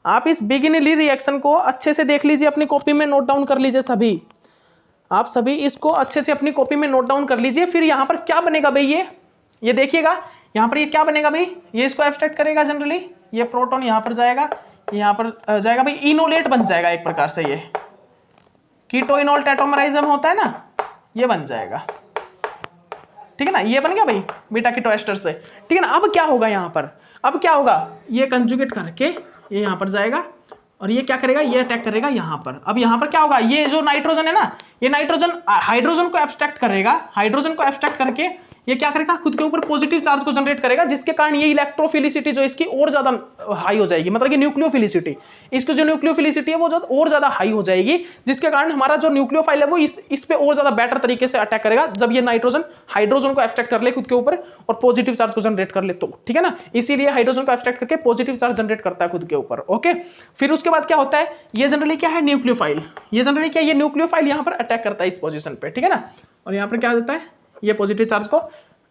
आप इस बिगिनरी रिएक्शन को अच्छे से देख लीजिए, अपनी कॉपी में नोट डाउन कर लीजिए सभी। आप सभी इसको अच्छे से अपनी कॉपी में नोट डाउन कर लीजिए। फिर यहाँ पर क्या बनेगा भाई? ये देखिएगा, यहाँ पर ये क्या बनेगा भाई? ये इसको एब्स्ट्रैक्ट करेगा जनरली, ये प्रोटॉन यहाँ पर जाएगा, यहाँ पर जाएगा भाई, इनोलेट बन जाएगा एक प्रकार से। ये कीटो इनोल टेट्रामराइज्म होता है ना, ये बन जाएगा, ठीक है ना। ये बन गया भाई बीटा कीटो एस्टर से, ठीक है ना। अब क्या होगा यहाँ पर? अब क्या होगा? ये कंजुगेट करके ये यहाँ पर जाएगा और ये क्या करेगा? ये अटैक करेगा यहाँ पर। अब यहाँ पर क्या होगा? ये जो नाइट्रोजन है ना, ये नाइट्रोजन हाइड्रोजन को एब्स्ट्रैक्ट करेगा, हाइड्रोजन को एब्स्ट्रैक्ट करके ये क्या करेगा, खुद के ऊपर पॉजिटिव चार्ज को जनरेट करेगा, जिसके कारण ये इलेक्ट्रोफिलिसिटी जो इसकी और ज्यादा हाई हो जाएगी, मतलब कि न्यूक्लियोफिलिसिटी, इसकी जो न्यूक्लियोफिलिसिटी है वो जो और ज्यादा हाई हो जाएगी, जिसके कारण हमारा जो न्यूक्लियोफाइल है वो इस पे और ज्यादा बेटर तरीके से अटैक करेगा जब ये नाइट्रोजन हाइड्रोजन को एब्स्ट्रैक्ट कर ले खुद के ऊपर और पॉजिटिव चार्ज को जनरेट कर ले तो, ठीक है ना। इसीलिए हाइड्रोजन को एब्स्ट्रैक्ट करके पॉजिटिव चार्ज जनरेट करता है खुद के ऊपर। ओके, फिर उसके बाद क्या होता है, ये जनरली क्या है, न्यूक्लियोफाइल, ये जनरली क्या, ये न्यूक्लियोफाइल यहाँ पर अटैक करता है इस पोजीशन पे, ठीक है ना। और यहाँ पर क्या होता है, ये पॉजिटिव चार्ज को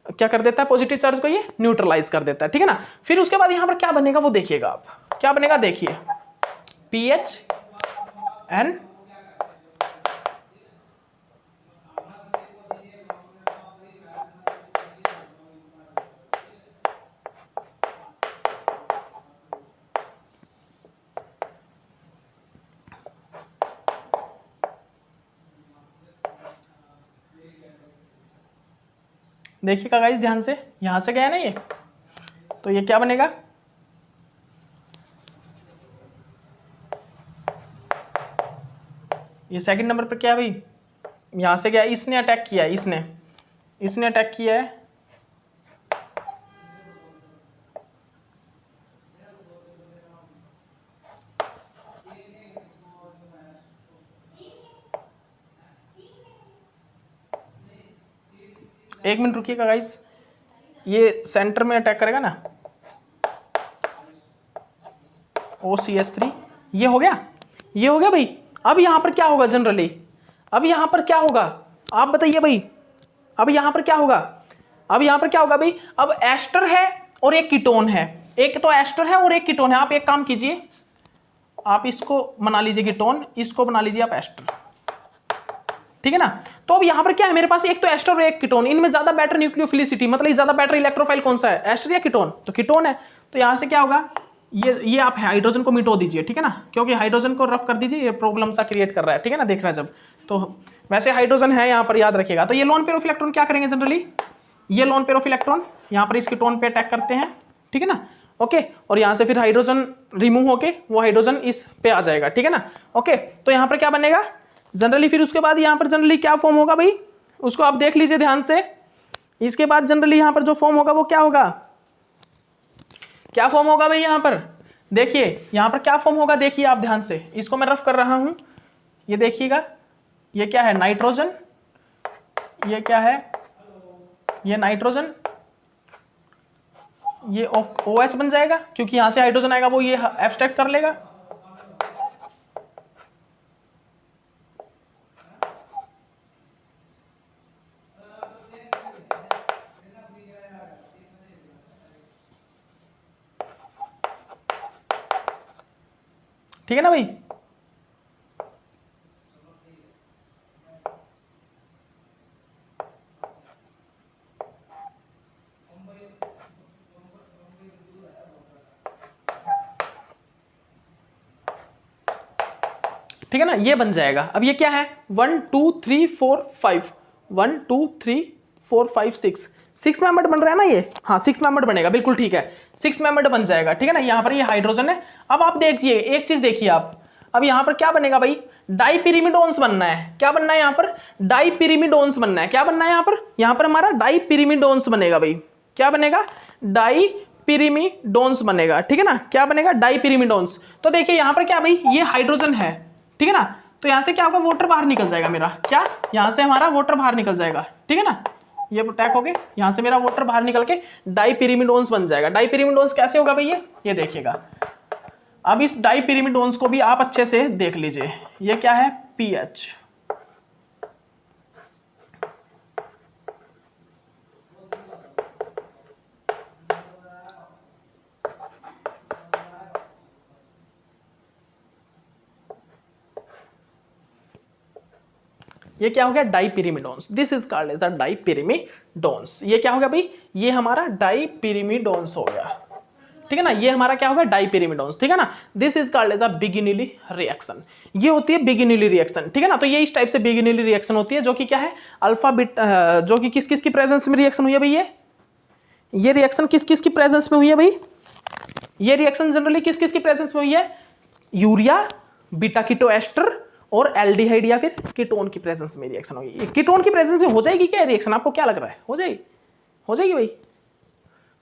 क्या कर देता है, पॉजिटिव चार्ज को ये न्यूट्रलाइज कर देता है, ठीक है ना। फिर उसके बाद यहां पर क्या बनेगा वो देखिएगा आप, क्या बनेगा देखिए, PHN देखिएगा गाइस ध्यान से, यहां से गया ना ये, तो ये क्या बनेगा, ये सेकंड नंबर पर क्या है भाई, यहां से गया, इसने अटैक किया है, इसने अटैक किया है, एक मिनट रुकिएगा गाइस, ये सेंटर में अटैक करेगा ना, OCH3, ये हो गया, ये हो गया भाई। अब यहां पर क्या होगा जनरली, अब यहां पर क्या होगा आप बताइए भाई, अब यहां पर क्या होगा, अब यहां पर क्या होगा भाई, अब एस्टर है और एक कीटोन है, एक तो एस्टर है और एक कीटोन है। आप एक काम कीजिए, आप इसको बना लीजिए कीटोन, इसको बना लीजिए आप एस्टर, ठीक है ना। तो अब यहां पर क्या है, मेरे पास एक तो एस्टर और एक कीटोन, इनमें ज्यादा बेटर न्यूक्लियोफिलिसिटी, मतलब ज्यादा बेटर इलेक्ट्रोफाइल कौन सा है, एस्टर या कीटोन, तो कीटोन है। तो यहां से क्या होगा, ये आप हाइड्रोजन को मिटो दीजिए, ठीक है ना, क्योंकि हाइड्रोजन को रफ कर दीजिए, ये प्रॉब्लम सा क्रिएट कर रहा है, ठीक है ना, देख रहा है जब, तो वैसे हाइड्रोजन है यहाँ पर, याद रखिएगा। तो ये लोन पेयर ऑफ इलेक्ट्रॉन क्या करेंगे जनरली, ये लोन पेयर ऑफ इलेक्ट्रॉन यहाँ पर इस कीटोन पे अटैक करते हैं, ठीक है ना। ओके, और यहाँ से फिर हाइड्रोजन रिमूव होके वो हाइड्रोजन इस पे आ जाएगा, ठीक है ना। ओके, तो यहाँ पर क्या बनेगा जनरली, फिर उसके बाद यहाँ पर जनरली क्या फॉर्म होगा भाई, उसको आप देख लीजिए ध्यान से। इसके बाद जनरली यहाँ पर जो फॉर्म होगा वो क्या होगा, क्या फॉर्म होगा भाई, यहाँ पर देखिए, यहाँ पर क्या फॉर्म होगा देखिए आप ध्यान से, इसको मैं रफ कर रहा हूं, ये देखिएगा, ये क्या है नाइट्रोजन, ये क्या है, ये नाइट्रोजन, ये OH बन जाएगा, क्योंकि यहां से हाइड्रोजन आएगा वो ये एब्स्ट्रैक्ट कर लेगा, ठीक है ना भाई। ठीक है ना, ये बन जाएगा। अब ये क्या है, 1 2 3 4 5, 1 2 3 4 5 6 मेंबर बन रहा है ना ये, हाँ 6 मेंबर बनेगा, बिल्कुल ठीक है, 6 मेंबर बन जाएगा, ठीक है ना। यहाँ पर ये हाइड्रोजन है। अब आप देखिए एक चीज देखिए आप, अब यहाँ पर क्या बनेगा भाई, डाइपिरिमिडोन्स बनना है, क्या बनना है यहाँ पर, डाइपिरिमिडोन्स बनना है, क्या बनना है यहाँ पर हमारा डाइपिरिमिडोन्स बनेगा भाई, क्या बनेगा, डाइपिरिमिडोन्स बनेगा, ठीक है ना, क्या बनेगा, डाइपिरिमिडोन्स। तो देखिए यहाँ पर क्या भाई, ये हाइड्रोजन है, ठीक है ना, तो यहां से क्या होगा, वाटर बाहर निकल जाएगा मेरा, क्या, यहां से हमारा वाटर बाहर निकल जाएगा, ठीक है ना, ये अटैक हो गए, यहां से मेरा वाटर बाहर निकल के डाइपिरिमिडोन्स बन जाएगा। डाइपिरिमिडोन्स कैसे होगा भैया, ये देखिएगा। अब इस डाइपिरिमिडोन्स को भी आप अच्छे से देख लीजिए, ये क्या है, PH, ये क्या हो गया, dipyrimidones, this is called as the dipyrimidones. ये क्या हो गया भाई, ये हमारा डाइपिरिमिडोन्स हो गया, ठीक है ना, ये हमारा क्या होगा, डाइपिरिमिडोन्स, ठीक है ना। This is called as a Biginelli reaction, ये होती है बिगिनिली रिएक्शन, ठीक है ना। तो ये इस टाइप से बिगिनिली रिएक्शन होती है, जो कि क्या है, अल्फा बीट, जो कि किस किस की प्रेजेंस में रिएक्शन हुई है भाई, ये रिएक्शन किस किस की प्रेजेंस में हुई है भाई, ये रिएक्शन जनरली किस किस की प्रेजेंस में हुई है, यूरिया, बीटा कीटोएस्टर और एल्डिहाइड या फिर कीटोन की प्रेजेंस में रिएक्शन होगी। कीटोन की प्रेजेंस में हो जाएगी क्या रिएक्शन, आपको क्या लग रहा है, हो जाएगी, हो जाएगी भाई,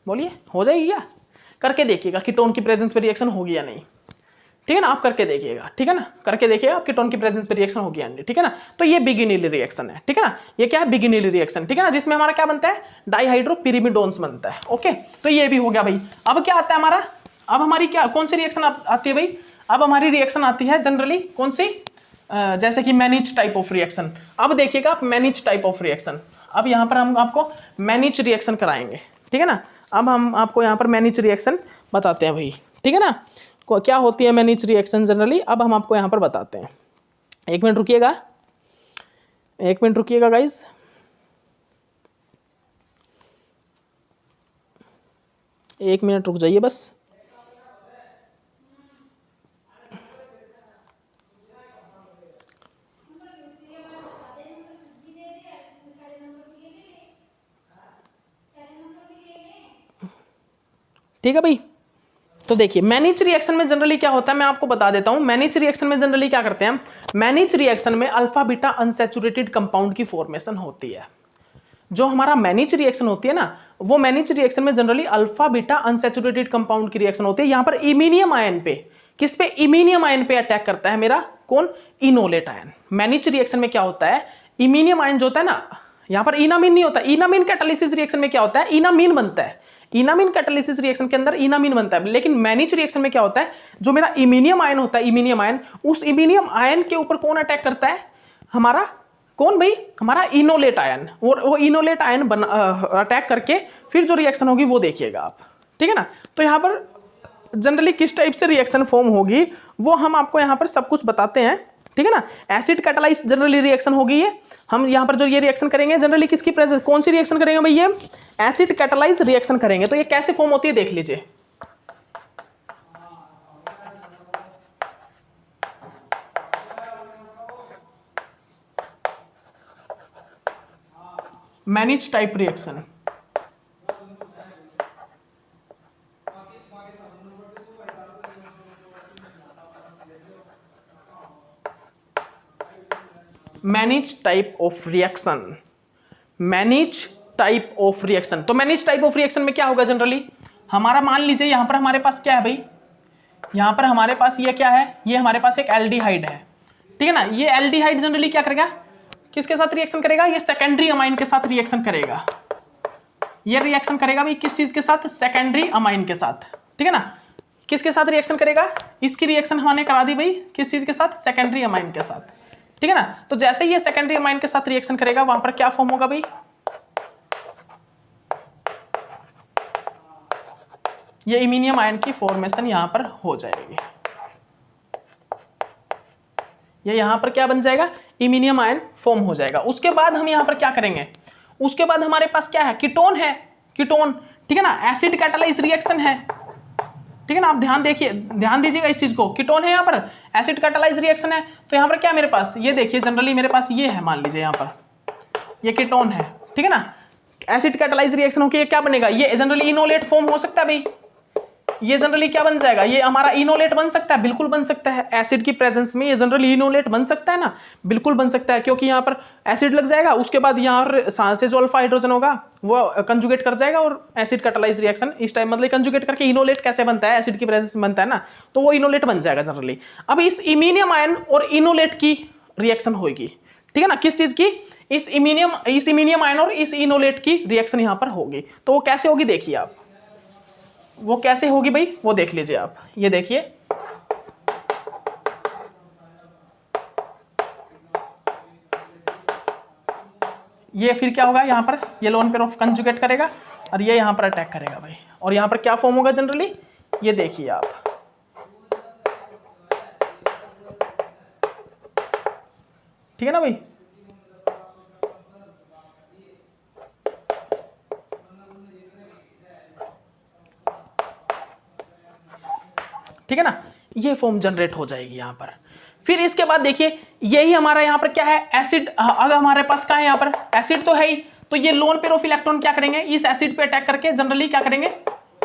बोलिए हो जाएगी क्या? करके देखिएगा कीटोन की प्रेजेंस पे रिएक्शन होगी या नहीं, ठीक है ना, आप करके देखिएगा, ठीक है ना, करके देखिएगा आप कीटोन की प्रेजेंस पे रिएक्शन होगी या नहीं, ठीक है ना। तो ये बिगिनिली रिएक्शन है, ठीक है ना, ये क्या है, बिगिनिली रिएक्शन, ठीक है ना, जिसमें हमारा क्या बनता है, डाइहाइड्रोपिरिमिडोन्स बनता है। ओके, तो ये भी हो गया भाई। अब क्या आता है हमारा, अब हमारी क्या कौन सी रिएक्शन आती है भाई, अब हमारी रिएक्शन आती है जनरली कौन सी, जैसे कि मैनिच टाइप ऑफ रिएक्शन। अब देखिएगा आप मैनिच टाइप ऑफ रिएक्शन, अब यहाँ पर हम आपको मैनिच रिएक्शन कराएंगे, ठीक है ना। अब हम आपको यहाँ पर मैनिच रिएक्शन बताते हैं भाई, ठीक है ना, क्या होती है मैनिच रिएक्शन जनरली, अब हम आपको यहाँ पर बताते हैं। एक मिनट रुकिएगा, एक मिनट रुकिएगा गाइज, एक मिनट रुक जाइए बस। ठीक है भाई, तो देखिए मैनिच रिएक्शन में जनरली क्या होता है, मैं आपको बता देता हूं। मैनिच रिएक्शन में जनरली क्या करते हैं, मैनिच रिएक्शन में अल्फा बीटा अनसैचुरेटेड कंपाउंड की फॉर्मेशन होती है। जो हमारा मैनिच रिएक्शन होती है ना, वो मैनिच रिएक्शन में generally alpha beta unsaturated compound की रिएक्शन होती है। यहां पर इमीनियम आयन पे, किस पे, इमीनियम आयन पे अटैक करता है मेरा कौन, इनोलेट आयन। मैनिच रिएक्शन में क्या होता है, इमीनियम आयन जो होता है ना, यहां पर इनामीन नहीं होता, इनामीन कैटालिसिस रिएक्शन में क्या होता है, इनामीन बनता है, इनामीन कैटालिसिस रिएक्शन के अंदर इनामीन बनता है। लेकिन मैनिच रिएक्शन में क्या होता है, जो मेरा इमीनियम आयन होता है, इमीनियम आयन, उस इमीनियम आयन के ऊपर कौन अटैक करता है, हमारा कौन भाई, हमारा इनोलेट आयन, और वो इनोलेट आयन अटैक करके फिर जो रिएक्शन होगी वो देखिएगा आप, ठीक है ना। तो यहाँ पर जनरली किस टाइप से रिएक्शन फॉर्म होगी वो हम आपको यहाँ पर सब कुछ बताते हैं, ठीक है ना। एसिड कैटालाइज जनरली रिएक्शन होगी ये, हम यहाँ पर जो ये रिएक्शन करेंगे जनरली किसकी प्रेजेंस, कौन सी रिएक्शन करेंगे भाई, ये एसिड कैटालाइज रिएक्शन करेंगे। तो ये कैसे फॉर्म होती है देख लीजिए, Mannich type reaction, Mannich type of reaction, Mannich type of reaction. तो मैनिच टाइप ऑफ रिएक्शन में क्या होगा जनरली, हमारा मान लीजिए यहां पर हमारे पास क्या है भाई, यहां पर हमारे पास ये क्या है, ये हमारे पास एक एल्डिहाइड है, ठीक है ना। ये एल्डिहाइड जनरली क्या करेगा, किसके साथ रिएक्शन करेगा, ये सेकेंडरी अमाइन के साथ रिएक्शन करेगा। ये रिएक्शन करेगा भाई किस चीज के साथ, सेकेंडरी अमाइन के साथ, ठीक है ना। किसके साथ रिएक्शन करेगा, इसकी रिएक्शन हमने करा दी भाई किस चीज के साथ, सेकेंडरी अमाइन के साथ, ठीक है ना। तो जैसे ही ये सेकेंडरी अमाइन के साथ रिएक्शन करेगा वहां पर क्या फॉर्म होगा भाई, ये इमीनियम आयन की फॉर्मेशन यहां पर हो जाएगी। ये यहां पर क्या बन जाएगा, इमीनियम आयन फॉर्म हो जाएगा। उसके बाद हम यहां पर क्या करेंगे, उसके बाद हमारे पास क्या है, कीटोन है, कीटोन, ठीक है ना, एसिड कैटालाइज रिएक्शन है, ठीक है ना। आप ध्यान देखिए, ध्यान दीजिएगा इस चीज को, कीटोन है यहाँ पर, एसिड कैटालाइज रिएक्शन है। तो यहाँ पर क्या मेरे पास, ये देखिए जनरली मेरे पास ये है, मान लीजिए यहाँ पर ये कीटोन है, ठीक है ना। एसिड कैटालाइज रिएक्शन होकर क्या बनेगा, ये जनरली इनोलेट फॉर्म हो सकता है भाई, ये जनरली क्या बन जाएगा, ये हमारा इनोलेट बन सकता है, बिल्कुल बन सकता है। एसिड की प्रेजेंस में ये जनरली इनोलेट बन सकता है ना, बिल्कुल बन सकता है, क्योंकि यहाँ पर एसिड लग जाएगा, उसके बाद यहाँ से जो अल्फा हाइड्रोजन होगा वो कंजुगेट कर जाएगा और एसिड कैटालाइज रिएक्शन इस टाइम मतलब कंजुगेट करके इनोलेट कैसे बनता है, एसिड की प्रेजेंस में बनता है ना, तो वो इनोलेट बन जाएगा जनरली। अब इस इमीनियम आयन और इनोलेट की रिएक्शन होगी, ठीक है ना, किस चीज की, इस इमीनियम आयन और इस इनोलेट की रिएक्शन यहाँ पर होगी। तो वो कैसे होगी देखिए आप, वो कैसे होगी भाई वो देख लीजिए आप, ये देखिए ये फिर क्या होगा, यहां पर ये लोन पेयर ऑफ कंजुगेट करेगा और ये यहां पर अटैक करेगा भाई, और यहां पर क्या फॉर्म होगा जनरली, ये देखिए आप, ठीक है ना भाई। ठीक है ना, ये फॉर्म जनरेट हो जाएगी यहां पर। फिर इसके बाद देखिए यही हमारा यहां पर क्या है, एसिड, अगर हमारे पास क्या है यहां पर एसिड तो है ही, तो ये लोन पेयर ऑफ इलेक्ट्रॉन क्या करेंगे, इस एसिड पे अटैक करके जनरली क्या करेंगे,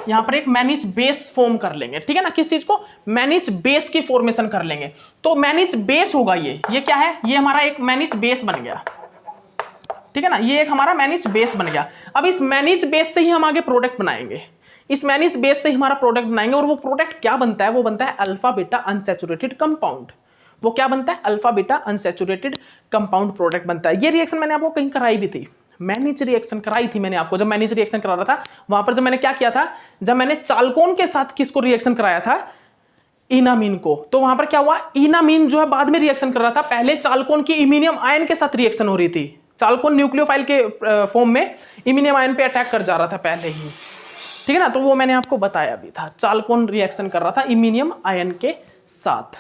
यहां पर एक मैनिच बेस फॉर्म कर लेंगे, ठीक है ना। किस चीज को, मैनिच बेस की फॉर्मेशन कर लेंगे। तो मैनिच बेस होगा ये क्या है, ये हमारा एक मैनिच बेस बन गया, ठीक है ना, ये एक हमारा मैनिज बेस बन गया। अब इस मैनिज बेस से ही हम आगे प्रोडक्ट बनाएंगे, इस मैनिज बेस से ही हमारा प्रोडक्ट बनाएंगे, और वो प्रोडक्ट क्या बनता है, वो बनता है अल्फा बीटा अनसैचुरेटेड कंपाउंड। वो क्या बनता है, alpha beta unsaturated compound product बनता है। ये रिएक्शन मैंने आपको कहीं कराई भी थी, मैनिज रिएक्शन कराई थी मैंने आपको, जब मैनिज रिएक्शन करा रहा था वहां पर जब मैंने क्या किया था, जब मैंने चालकोन के साथ किसको रिएक्शन कराया था, इनामीन को, तो वहां पर क्या हुआ, इनामीन जो है बाद में रिएक्शन कर रहा था, पहले चालकोन की इमीनियम आयन के साथ रिएक्शन हो रही थी। चालकोन न्यूक्लियोफाइल के फॉर्म में इमीनियम आयन पे अटैक कर जा रहा था पहले ही, ठीक है ना, तो वो मैंने आपको बताया भी था। चालकोन रिएक्शन कर रहा था इमीनियम आयन के साथ,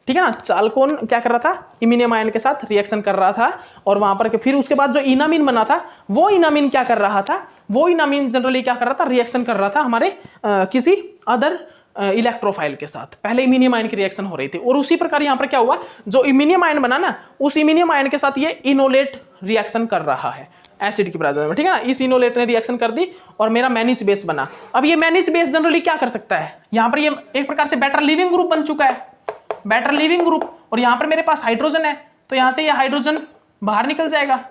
ठीक है ना, चालकोन क्या कर रहा था, इमीनियम आयन के साथ रिएक्शन कर रहा था, और वहां पर फिर उसके बाद जो इनामीन बना था, वो इनामीन क्या कर रहा था, वो इनामीन जनरली क्या कर रहा था, रिएक्शन कर रहा था हमारे किसी अदर इलेक्ट्रोफाइल के साथ। पहले इमीनियम आयन की रिएक्शन हो रही थी, और उसी प्रकार यहां पर क्या हुआ, जो इमीनियम आयन बना ना, उस इमीनियम आयन के साथ ये इनोलेट रिएक्शन कर रहा है एसिड की प्रेजेंस में, ठीक है ना, इस इनोलेट ने रिएक्शन कर दी और मेरा मैनिज बेस बना। अब ये मैनिज बेस जनरली क्या कर सकता है, यहां पर ये एक प्रकार से बेटर लिविंग ग्रुप बन चुका है, बेटर लिविंग ग्रुप, और यहां पर मेरे पास हाइड्रोजन है, तो यहां से ये हाइड्रोजन बाहर निकल जाएगा,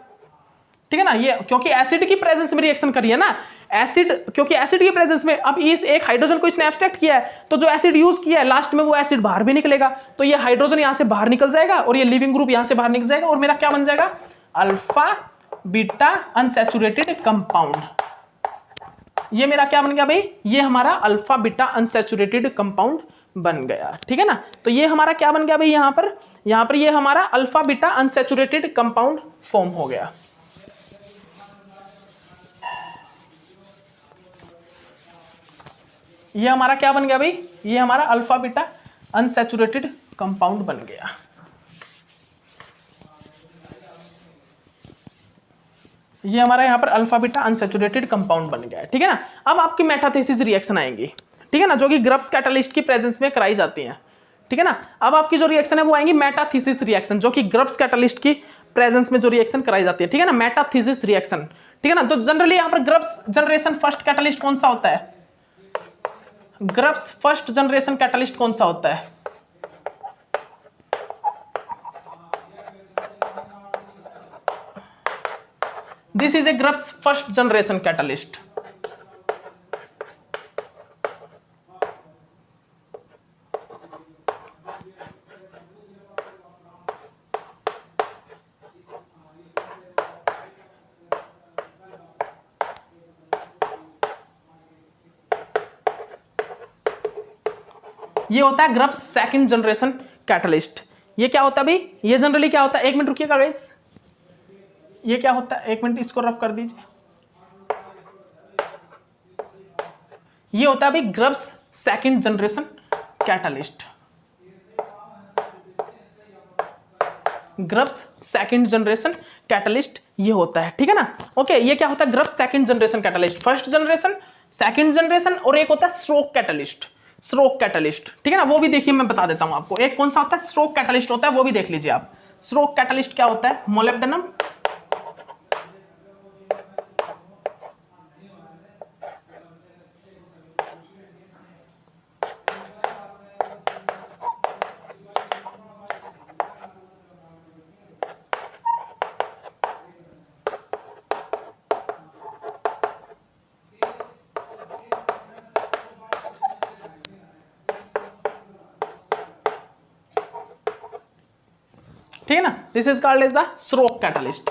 ठीक है ना, ये क्योंकि एसिड की प्रेजेंस में रिएक्शन करी है ना, एसिड, क्योंकि एसिड की प्रेजेंस में अब इस एक हाइड्रोजन को इसने एब्स्ट्रैक्ट किया है, तो जो एसिड यूज किया है लास्ट में वो एसिड बाहर भी निकलेगा, तो ये हाइड्रोजन यहां से बाहर निकल जाएगा और ये लिविंग ग्रुप यहां से बाहर निकल जाएगा, और मेरा क्या बन जाएगा, अल्फा बीटा अनसैचुरेटेड कंपाउंड। ये मेरा क्या बन गया भाई, ये हमारा अल्फा बीटा अनसैचुरेटेड कंपाउंड बन गया, ठीक है ना, तो ये हमारा क्या बन गया भाई, यहां पर ये हमारा alpha beta unsaturated compound form हो गया। ये हमारा क्या बन गया भाई, ये हमारा अल्फा बीटा अनसैचुरेटेड कंपाउंड बन गया। ये हमारा यहां पर अल्फा बीटा अनसैचुरेटेड कंपाउंड बन गया है, ठीक है ना। अब आपकी मेटाथेसिस रिएक्शन आएंगी, ठीक है ना, जो कि ग्रब्स कैटालिस्ट की प्रेजेंस में कराई जाती हैं, ठीक है ना। अब आपकी जो रिएक्शन है वो आएंगी मेटाथेसिस रिएक्शन, जो कि ग्रब्स कैटालिस्ट की प्रेजेंस में जो रिएक्शन कराई जाती है, ठीक है ना, मेटाथेसिस रिएक्शन, ठीक है ना। तो जनरली यहां पर ग्रब्स जनरेशन फर्स्ट कैटालिस्ट कौन सा होता है, ग्रब्स फर्स्ट जनरेशन कैटालिस्ट कौन सा होता है, this is a grubs first generation catalyst. ये होता है ग्रब्स सेकंड जनरेशन कैटलिस्ट। ये क्या होता है भाई, ये जनरली क्या होता है, एक मिनट रुकिएगा गाइस, ये क्या होता है, एक मिनट इसको रफ कर दीजिए। ये होता है भाई grubs second generation catalyst, grubs second generation catalyst ये होता है, ठीक है ना। ओके, ये क्या होता है, grubs second generation catalyst, first generation, second generation, और एक होता है स्ट्रोक कैटलिस्ट, स्ट्रोक कैटलिस्ट, ठीक है ना। वो भी देखिए मैं बता देता हूं आपको, एक कौन सा होता है, स्ट्रोक कैटलिस्ट होता है, वो भी देख लीजिए आप। स्ट्रोक कैटलिस्ट क्या होता है, मोलिब्डेनम, ठीक है ना, this is called as the stroke catalyst.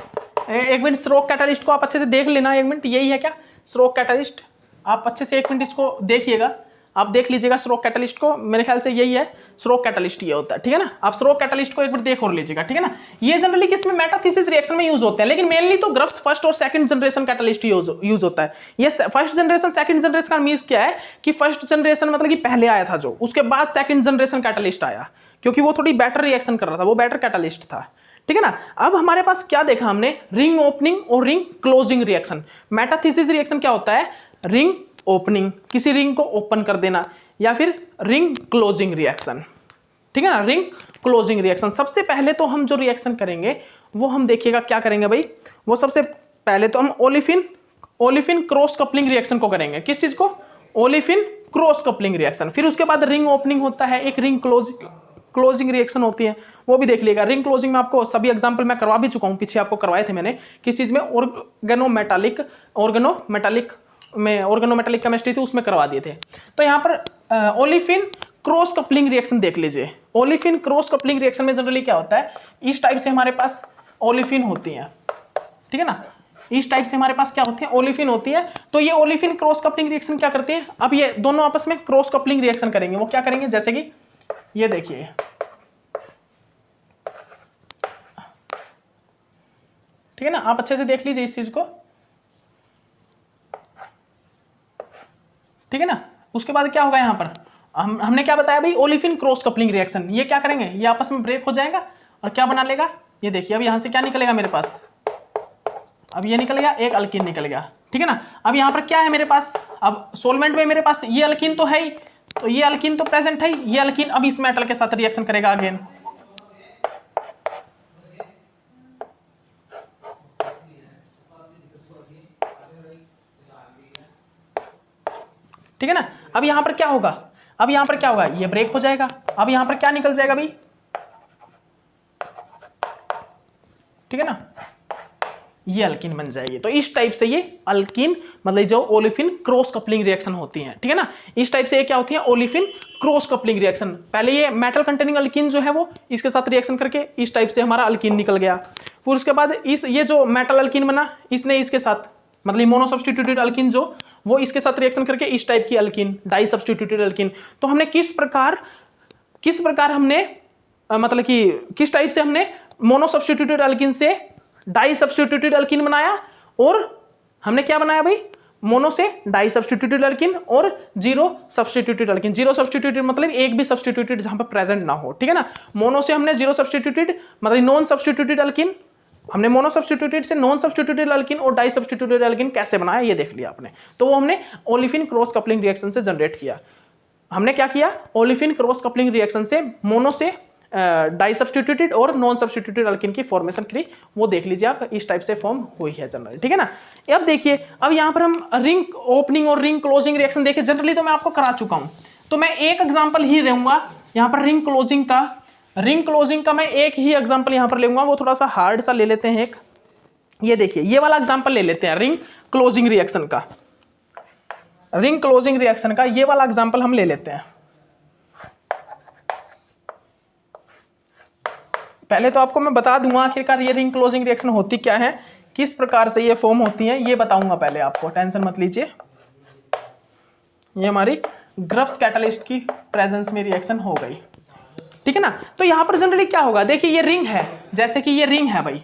एक मिनट, स्ट्रोक कैटलिस्ट को आप अच्छे से देख लेना, एक मिनट, यही है क्या स्ट्रोक कैटलिस्ट, आप अच्छे से एक मिनट इसको देखिएगा, आप देख लीजिएगा स्ट्रोक कैटलिस्ट को, मेरे ख्याल से यही है स्ट्रोक कैटलिस्ट, ये होता है, ठीक है ना। आप स्ट्रोक कैटलिस्ट को एक बार देख और लीजिएगा, ठीक है ना। ये जनरली किसमें, मेटाथेसिस रिएक्शन में यूज होते हैं, लेकिन मेनली तो ग्रब्स फर्स्ट और सेकंड जनरेशन कैटलिस्ट यूज होता है। ये फर्स्ट जनरेशन सेकंड जनरेशन का मीन्स क्या है कि फर्स्ट जनरेशन मतलब कि पहले आया था जो, उसके बाद सेकंड जनरेशन कैटलिस्ट आया, क्योंकि वो थोड़ी बेटर रिएक्शन कर रहा था, वो बेटर कैटलिस्ट था, ठीक है ना। अब हमारे पास क्या देखा हमने, रिंग ओपनिंग और ring closing reaction. Metathesis reaction क्या होता है, रिंग ओपनिंग, किसी रिंग को ओपन कर देना, या फिर रिंग क्लोजिंग रिएक्शन, ठीक है ना, रिंग क्लोजिंग रिएक्शन। सबसे पहले तो हम जो रिएक्शन करेंगे वो हम देखिएगा क्या करेंगे भाई, वो सबसे पहले तो हम ओलिफिन क्रॉस कपलिंग रिएक्शन को करेंगे। किस चीज को, ओलिफिन क्रॉस कपलिंग रिएक्शन। फिर उसके बाद रिंग ओपनिंग होता है, एक रिंग क्लोजिंग रिएक्शन होती है वो भी देख लीजिएगा। रिंग क्लोजिंग में आपको सभी एग्जांपल मैं करवा भी चुका हूँ, पीछे आपको करवाए थे मैंने, किस चीज़ में, ऑर्गेनोमेटालिक केमिस्ट्री थी उसमें करवा दिए थे। तो यहाँ पर ओलिफिन क्रॉस कपलिंग रिएक्शन देख लीजिए। ओलिफिन क्रॉस कपलिंग रिएक्शन में जनरली क्या होता है, इस टाइप से हमारे पास ओलिफिन होती है, ठीक है ना, इस टाइप से हमारे पास क्या होती है, ओलिफिन होती है। तो ये ओलिफिन क्रॉस कपलिंग रिएक्शन क्या करती है, अब ये दोनों आपस में क्रॉस कपलिंग रिएक्शन करेंगे। वो क्या करेंगे, जैसे कि ये देखिए, ठीक है ना, आप अच्छे से देख लीजिए इस चीज को, ठीक है ना। उसके बाद क्या होगा, यहां पर हमने क्या बताया भाई, ओलिफिन क्रॉस कपलिंग रिएक्शन। ये क्या करेंगे, ये आपस में ब्रेक हो जाएगा और क्या बना लेगा, ये देखिए अब यहां से क्या निकलेगा मेरे पास, अब ये निकल गया, एक अल्कीन निकल गया, ठीक है ना। अब यहां पर क्या है मेरे पास, अब सोलवेंट में मेरे पास ये अल्कीन तो है ही, तो ये अल्कीन तो प्रेजेंट है, ये अल्कीन अब इस मेटल के साथ रिएक्शन करेगा अगेन, ठीक है ना। अब यहां पर क्या होगा, अब यहां पर क्या होगा, ये ब्रेक हो जाएगा, अब यहां पर क्या निकल जाएगा भाई, ठीक है ना, ये अल्कीन बन जाएगी। तो इस टाइप से ये अल्कीन मतलब जो ओलिफिन क्रॉस कपलिंग रिएक्शन होती है, ठीक है ना, इस टाइप से ये क्या होती है, ओलिफिन क्रॉस कपलिंग रिएक्शन। पहले ये मेटल कंटेनिंग अल्कीन जो है वो इसके साथ रिएक्शन करके इस टाइप से हमारा अल्कीन निकल गया। फिर उसके बाद इस ये जो मेटल अल्कीन बना, इसने इसके साथ मतलब मोनो सब्स्टिट्यूटेड अल्कीन जो वो इसके साथ रिएक्शन करके इस टाइप की अल्कीन, डाई सब्स्टिट्यूटेड अल्कीन। तो हमने किस प्रकार हमने मतलब कि किस टाइप से हमने मोनो सब्स्टिट्यूटेड अल्कीन से डाई सब्स्टिट्यूटेड अल्कीन बनाया, और हमने क्या बनाया भाई, मोनो से डाई सब्स्टिट्यूटेड अल्कीन और zero substituted alkyne. Zero substituted मतलब एक भी सब्स्टिट्यूटेड जहां पर प्रेजेंट ना हो, ठीक है ना। मोनो से हमने जीरो सब्स्टिट्यूटेड मतलब नॉन सब्स्टिट्यूटेड अल्कीन, हमने मोनो सब्स्टिट्यूटेड से नॉन सब्स्टिट्यूटेड अल्कीन और डाई सब्स्टिट्यूटेड अल्कीन कैसे बनाया ये देख लिया आपने। तो वो हमने ओलिफिन क्रॉस कपलिंग रिएक्शन से जनरेट किया। हमने क्या किया, ओलिफिन क्रॉस कपलिंग रिएक्शन से मोनो से डाई सब्स्टिट्यूटेड और नॉन सब्स्टिट्यूटेड अल्कीन की फॉर्मेशन करी, वो देख लीजिए आप, इस टाइप से फॉर्म हुई है जनरली, ठीक है ना। अब देखिए, अब यहां पर हम रिंग ओपनिंग और रिंग क्लोजिंग रिएक्शन देखिए, जनरली तो मैं आपको करा चुका हूं, तो मैं एक एग्जांपल ही रहूंगा यहां पर रिंग क्लोजिंग का मैं एक ही एग्जांपल यहां पर लूंगा, वो थोड़ा सा हार्ड सा ले लेते हैं एक, ये देखिए ये वाला एग्जांपल ले लेते हैं रिंग क्लोजिंग रिएक्शन का, रिंग क्लोजिंग रिएक्शन का ये वाला एग्जांपल हम ले लेते हैं। पहले तो आपको मैं बता दूंगा आखिरकार ये रिंग क्लोजिंग रिएक्शन होती क्या है, किस प्रकार से ये फॉर्म होती है, ये बताऊंगा पहले आपको, टेंशन मत लीजिए। ये हमारी ग्रब्स कैटलिस्ट की प्रेजेंस में रिएक्शन हो गई, ठीक है ना। तो यहां पर जनरली क्या होगा, देखिए ये रिंग है, जैसे कि ये रिंग है भाई,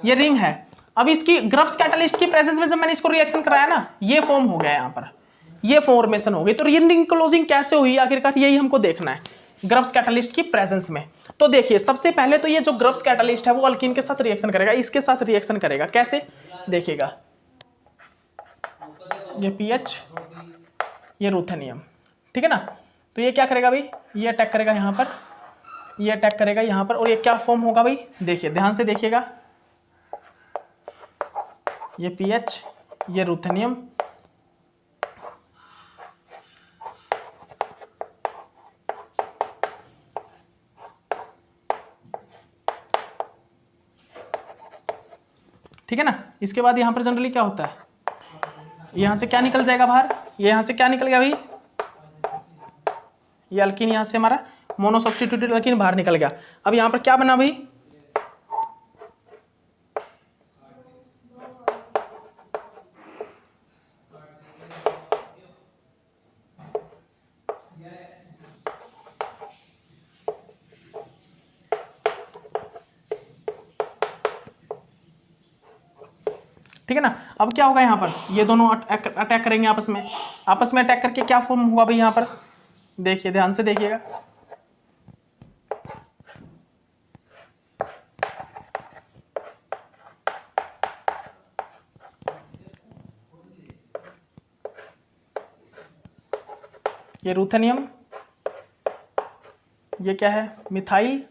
ये रिंग है। अब इसकी ग्रब्स कैटलिस्ट की प्रेजेंस में जब मैंने इसको रिएक्शन कराया ना, ये फॉर्म हो गया, यहां पर ये फॉर्मेशन हो गई। तो ये रिंग क्लोजिंग कैसे हुई आखिरकार, यही हमको देखना है ग्रब्स कैटलिस्ट की प्रेजेंस में। तो देखिए सबसे पहले तो ये जो ग्रब्स कैटलिस्ट है वो अल्कीन के साथ रिएक्शन करेगा, इसके साथ रिएक्शन करेगा, कैसे देखिएगा, ये पीएच, ये रूथेनियम, ठीक है ना। तो ये क्या करेगा भाई, ये अटैक करेगा यहां पर, ये अटैक करेगा यहां पर, और ये क्या फॉर्म होगा भाई, देखिए ध्यान से देखिएगा, ये पीएच, ये रूथेनियम, ठीक है ना। इसके बाद यहां पर जनरली क्या होता है, यहां से क्या निकल जाएगा बाहर, ये यहां से क्या निकल गया भाई, ये अल्कीन यहां से हमारा मोनो सब्स्टिट्यूटेड अल्कीन बाहर निकल गया। अब यहां पर क्या बना भाई, ठीक है ना। अब क्या होगा, यहां पर ये दोनों अटैक करेंगे आपस में अटैक करके क्या फॉर्म हुआ भाई, यहां पर देखिए ध्यान से देखिएगा, ये रूथेनियम, ये क्या है, मिथाइल,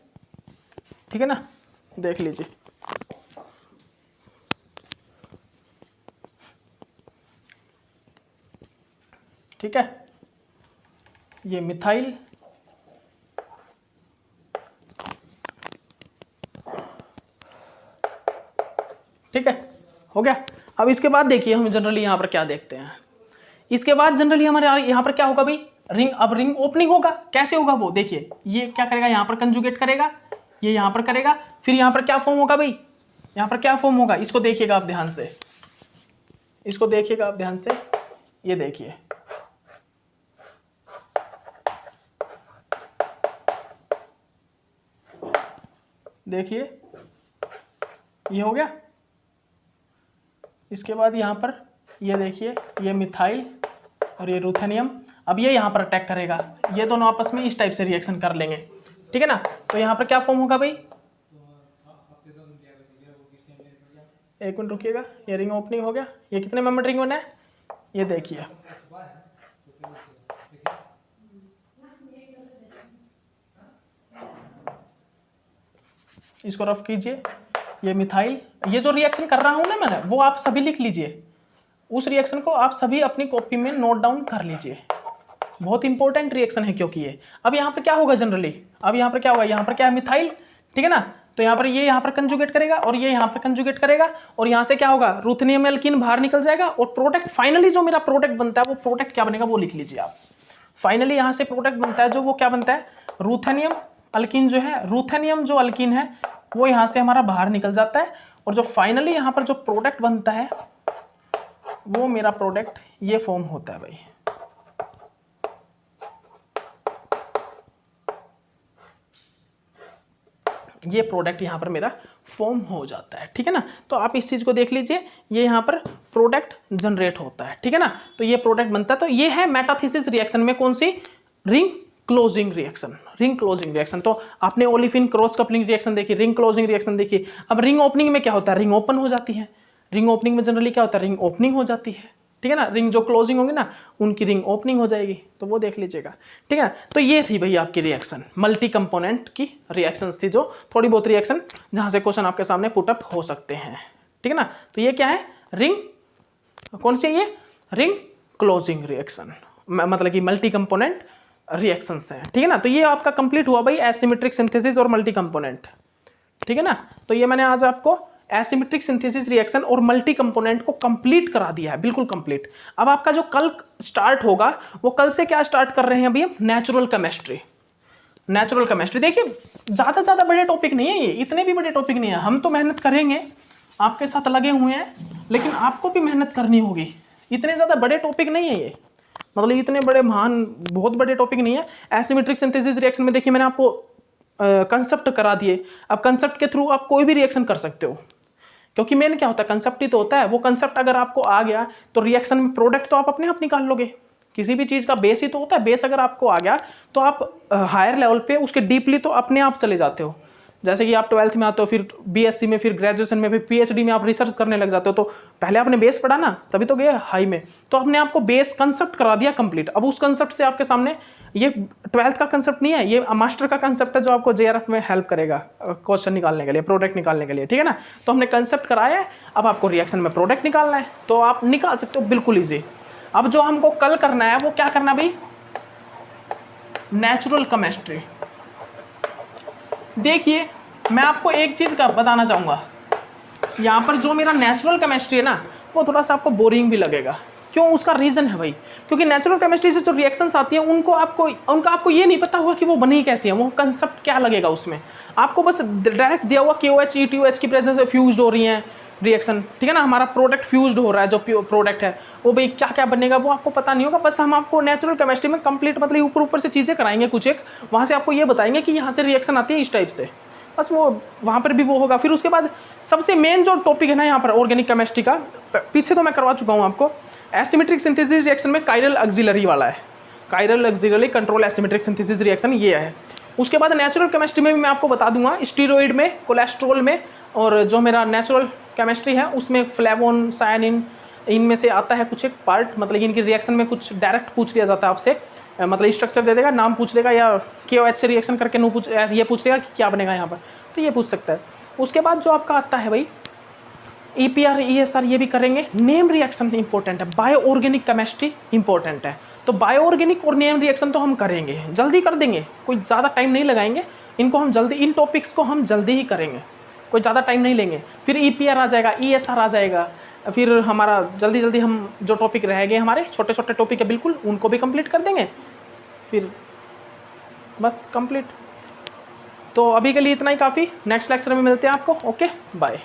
ठीक है ना, देख लीजिए, ठीक है, ये मिथाइल, ठीक है, हो गया। अब इसके बाद देखिए हम जनरली यहाँ पर क्या देखते हैं। इसके बाद जनरली हमारे यहाँ पर क्या होगा भाई, रिंग, अब रिंग ओपनिंग होगा। कैसे होगा वो देखिए, ये क्या करेगा, यहाँ पर कंजुगेट करेगा, ये यहाँ पर करेगा, फिर यहाँ पर क्या फॉर्म होगा भाई, यहाँ पर क्या फॉर्म होगा, इसको देखिएगा आप ध्यान से, इसको देखिएगा आप ध्यान से, ये देखिए, देखिए ये हो गया। इसके बाद यहाँ पर ये देखिए, ये मिथाइल और ये रूथेनियम, अब ये यहाँ पर अटैक करेगा, ये दोनों आपस में इस टाइप से रिएक्शन कर लेंगे, ठीक है ना। तो यहाँ पर क्या फॉर्म होगा भाई, एक मिनट रुकिएगा, ये रिंग ओपनिंग हो गया। ये कितने मेंबर रिंग बना है, ये देखिए, इसको रफ कीजिए, ये मिथाइल, ये जो रिएक्शन कर रहा हूं ना मैं, वो आप सभी लिख लीजिए, उस रिएक्शन को आप सभी अपनी कॉपी में नोट डाउन कर लीजिए, बहुत इंपॉर्टेंट रिएक्शन है क्योंकि ये। अब यहाँ पर क्या होगा जनरली, अब यहाँ पर क्या होगा, यहाँ पर क्या है मिथाइल, ठीक है ना, तो यहाँ पर ये यहाँ पर कंजुगेट करेगा और ये यहाँ पर कंजुगेट करेगा, और यहाँ से क्या होगा, रूथेनियम एल्कीन बाहर निकल जाएगा, और प्रोडक्ट फाइनली जो मेरा प्रोडक्ट बनता है वो प्रोडक्ट क्या बनेगा वो लिख लीजिए आप। फाइनली यहाँ से प्रोडक्ट बनता है जो, वो क्या बनता है, रूथेनियम अल्कीन जो है, रूथेनियम जो अल्कीन है वो यहाँ से हमारा बाहर निकल जाता है, और जो फाइनली यहाँ पर जो प्रोडक्ट बनता है वो मेरा प्रोडक्ट ये फॉर्म होता है भाई। ये प्रोडक्ट यहाँ पर मेरा फॉर्म हो जाता है, ठीक है ना। तो आप इस चीज को देख लीजिए, ये यहाँ पर प्रोडक्ट जनरेट होता है, ठीक है ना, तो ये प्रोडक्ट बनता है। तो ये है मेटाथीसिस रिएक्शन में कौन सी, ring closing reaction, ring closing reaction. तो आपने ओलिफिन क्रॉस कपलिंग रिएक्शन देखी, रिंग क्लोजिंग रिएक्शन देखी। अब रिंग ओपनिंग में क्या होता है, रिंग ओपन हो जाती है, रिंग ओपनिंग में जनरली क्या होता है, रिंग ओपनिंग हो जाती है, ठीक है ना। रिंग जो क्लोजिंग होंगी ना उनकी रिंग ओपनिंग हो जाएगी, तो वो देख लीजिएगा, ठीक है। तो ये थी भाई आपकी रिएक्शन, मल्टी कंपोनेंट की रिएक्शंस थी, जो थोड़ी बहुत रिएक्शन जहाँ से क्वेश्चन आपके सामने पुटअप हो सकते हैं, ठीक है ना। तो ये क्या है, रिंग कौन सी है, ये रिंग क्लोजिंग रिएक्शन, मतलब कि मल्टी कंपोनेंट रिएक्शंस हैं, ठीक है ना। तो ये आपका कंप्लीट हुआ भाई एसिमेट्रिक सिंथेसिस और मल्टी कंपोनेंट, ठीक है ना। तो ये मैंने आज आपको एसिमेट्रिक सिंथेसिस रिएक्शन और मल्टी कंपोनेंट को कंप्लीट करा दिया है, बिल्कुल कंप्लीट। अब आपका जो कल स्टार्ट होगा वो कल से क्या स्टार्ट कर रहे हैं अभी हम, नेचुरल केमिस्ट्री। नेचुरल केमिस्ट्री देखिए ज़्यादा बड़े टॉपिक नहीं है ये, इतने भी बड़े टॉपिक नहीं है। हम तो मेहनत करेंगे, आपके साथ लगे हुए हैं, लेकिन आपको भी मेहनत करनी होगी। इतने ज़्यादा बड़े टॉपिक नहीं है ये, मतलब इतने बड़े महान बहुत बड़े टॉपिक नहीं है। एसिमेट्रिक सिंथेसिस रिएक्शन में देखिए मैंने आपको कंसेप्ट करा दिए। अब कंसेप्ट के थ्रू आप कोई भी रिएक्शन कर सकते हो, क्योंकि मेन क्या होता है, कंसेप्ट ही तो होता है। वो कंसेप्ट अगर आपको आ गया तो रिएक्शन में प्रोडक्ट तो आप अपने आप निकाल लोगे। किसी भी चीज़ का बेस ही तो होता है, बेस अगर आपको आ गया तो आप हायर लेवल पे उसके डीपली तो अपने आप चले जाते हो। जैसे कि आप 12th में आते हो, फिर बीएससी में, फिर ग्रेजुएशन में, फिर पीएचडी में आप रिसर्च करने लग जाते हो, तो पहले आपने बेस पढ़ा ना, तभी तो गए हाई में। तो आपने आपको बेस कंसेप्ट करा दिया कंप्लीट। अब उस कंसेप्ट से आपके सामने ये 12th का कंसेप्ट नहीं है, ये मास्टर का कंसेप्ट है जो आपको जेआरएफ में हेल्प करेगा क्वेश्चन निकालने के लिए, प्रोडक्ट निकालने के लिए, ठीक है ना। तो हमने कंसेप्ट कराया है, अब आपको रिएक्शन में प्रोडक्ट निकालना है, तो आप निकाल सकते हो बिल्कुल ईजी। अब जो हमको कल करना है वो क्या करना भाई, नेचुरल केमिस्ट्री। देखिए मैं आपको एक चीज़ का बताना चाहूँगा, यहाँ पर जो मेरा नेचुरल केमिस्ट्री है ना वो थोड़ा सा आपको बोरिंग भी लगेगा। क्यों, उसका रीज़न है भाई, क्योंकि नेचुरल केमिस्ट्री से जो रिएक्शंस आती हैं उनका आपको ये नहीं पता हुआ कि वो बनी कैसी है, वो कंसेप्ट क्या लगेगा उसमें। आपको बस डायरेक्ट दिया हुआ KOH ETOH की प्रेजेंस में फ्यूज हो रही हैं रिएक्शन, ठीक है ना, हमारा प्रोडक्ट फ्यूज्ड हो रहा है, जो प्रोडक्ट है वो भाई क्या क्या बनेगा वो आपको पता नहीं होगा। बस हम आपको नेचुरल केमिस्ट्री में कंप्लीट मतलब ऊपर से चीज़ें कराएंगे कुछ एक, वहाँ से आपको ये बताएंगे कि यहाँ से रिएक्शन आती है इस टाइप से, बस वो वहाँ पर भी वो होगा। फिर उसके बाद सबसे मेन जो टॉपिक है ना यहाँ पर ऑर्गेनिक केमिस्ट्री का, पीछे तो मैं करवा चुका हूँ आपको, एसिमेट्रिक सिंथेसिस रिएक्शन में कायरल ऑक्सिलरी वाला है, chiral auxiliary control asymmetric synthesis reaction ये है। उसके बाद नेचुरल केमिस्ट्री में भी मैं आपको बता दूंगा, स्टीरॉइड में, कोलेस्ट्रॉल में, और जो मेरा नेचुरल केमिस्ट्री है उसमें फ्लेवोन सायनिन इनमें से आता है कुछ एक पार्ट, मतलब इनकी रिएक्शन में कुछ डायरेक्ट पूछ लिया जाता है आपसे, मतलब स्ट्रक्चर दे देगा, नाम पूछ लेगा, या KOH से रिएक्शन करके नो पूछ ये पूछ लेगा कि क्या बनेगा यहाँ पर, तो ये पूछ सकता है। उसके बाद जो आपका आता है भाई EPR ESR ये भी करेंगे। नेम रिएक्शन इंपॉर्टेंट है, बायो ऑर्गेनिक केमिस्ट्री इंपॉर्टेंट है, तो बायो ऑर्गेनिक और नेम रिएक्शन तो हम करेंगे, जल्दी कर देंगे, कोई ज़्यादा टाइम नहीं लगाएंगे इनको, हम जल्दी इन टॉपिक्स को हम जल्दी ही करेंगे, कोई ज़्यादा टाइम नहीं लेंगे। फिर EPR आ जाएगा, ESR आ जाएगा, फिर हमारा जल्दी जल्दी हम जो टॉपिक रह गए हमारे छोटे छोटे टॉपिक है बिल्कुल उनको भी कंप्लीट कर देंगे, फिर बस कंप्लीट। तो अभी के लिए इतना ही काफ़ी, नेक्स्ट लेक्चर में मिलते हैं आपको। Okay bye.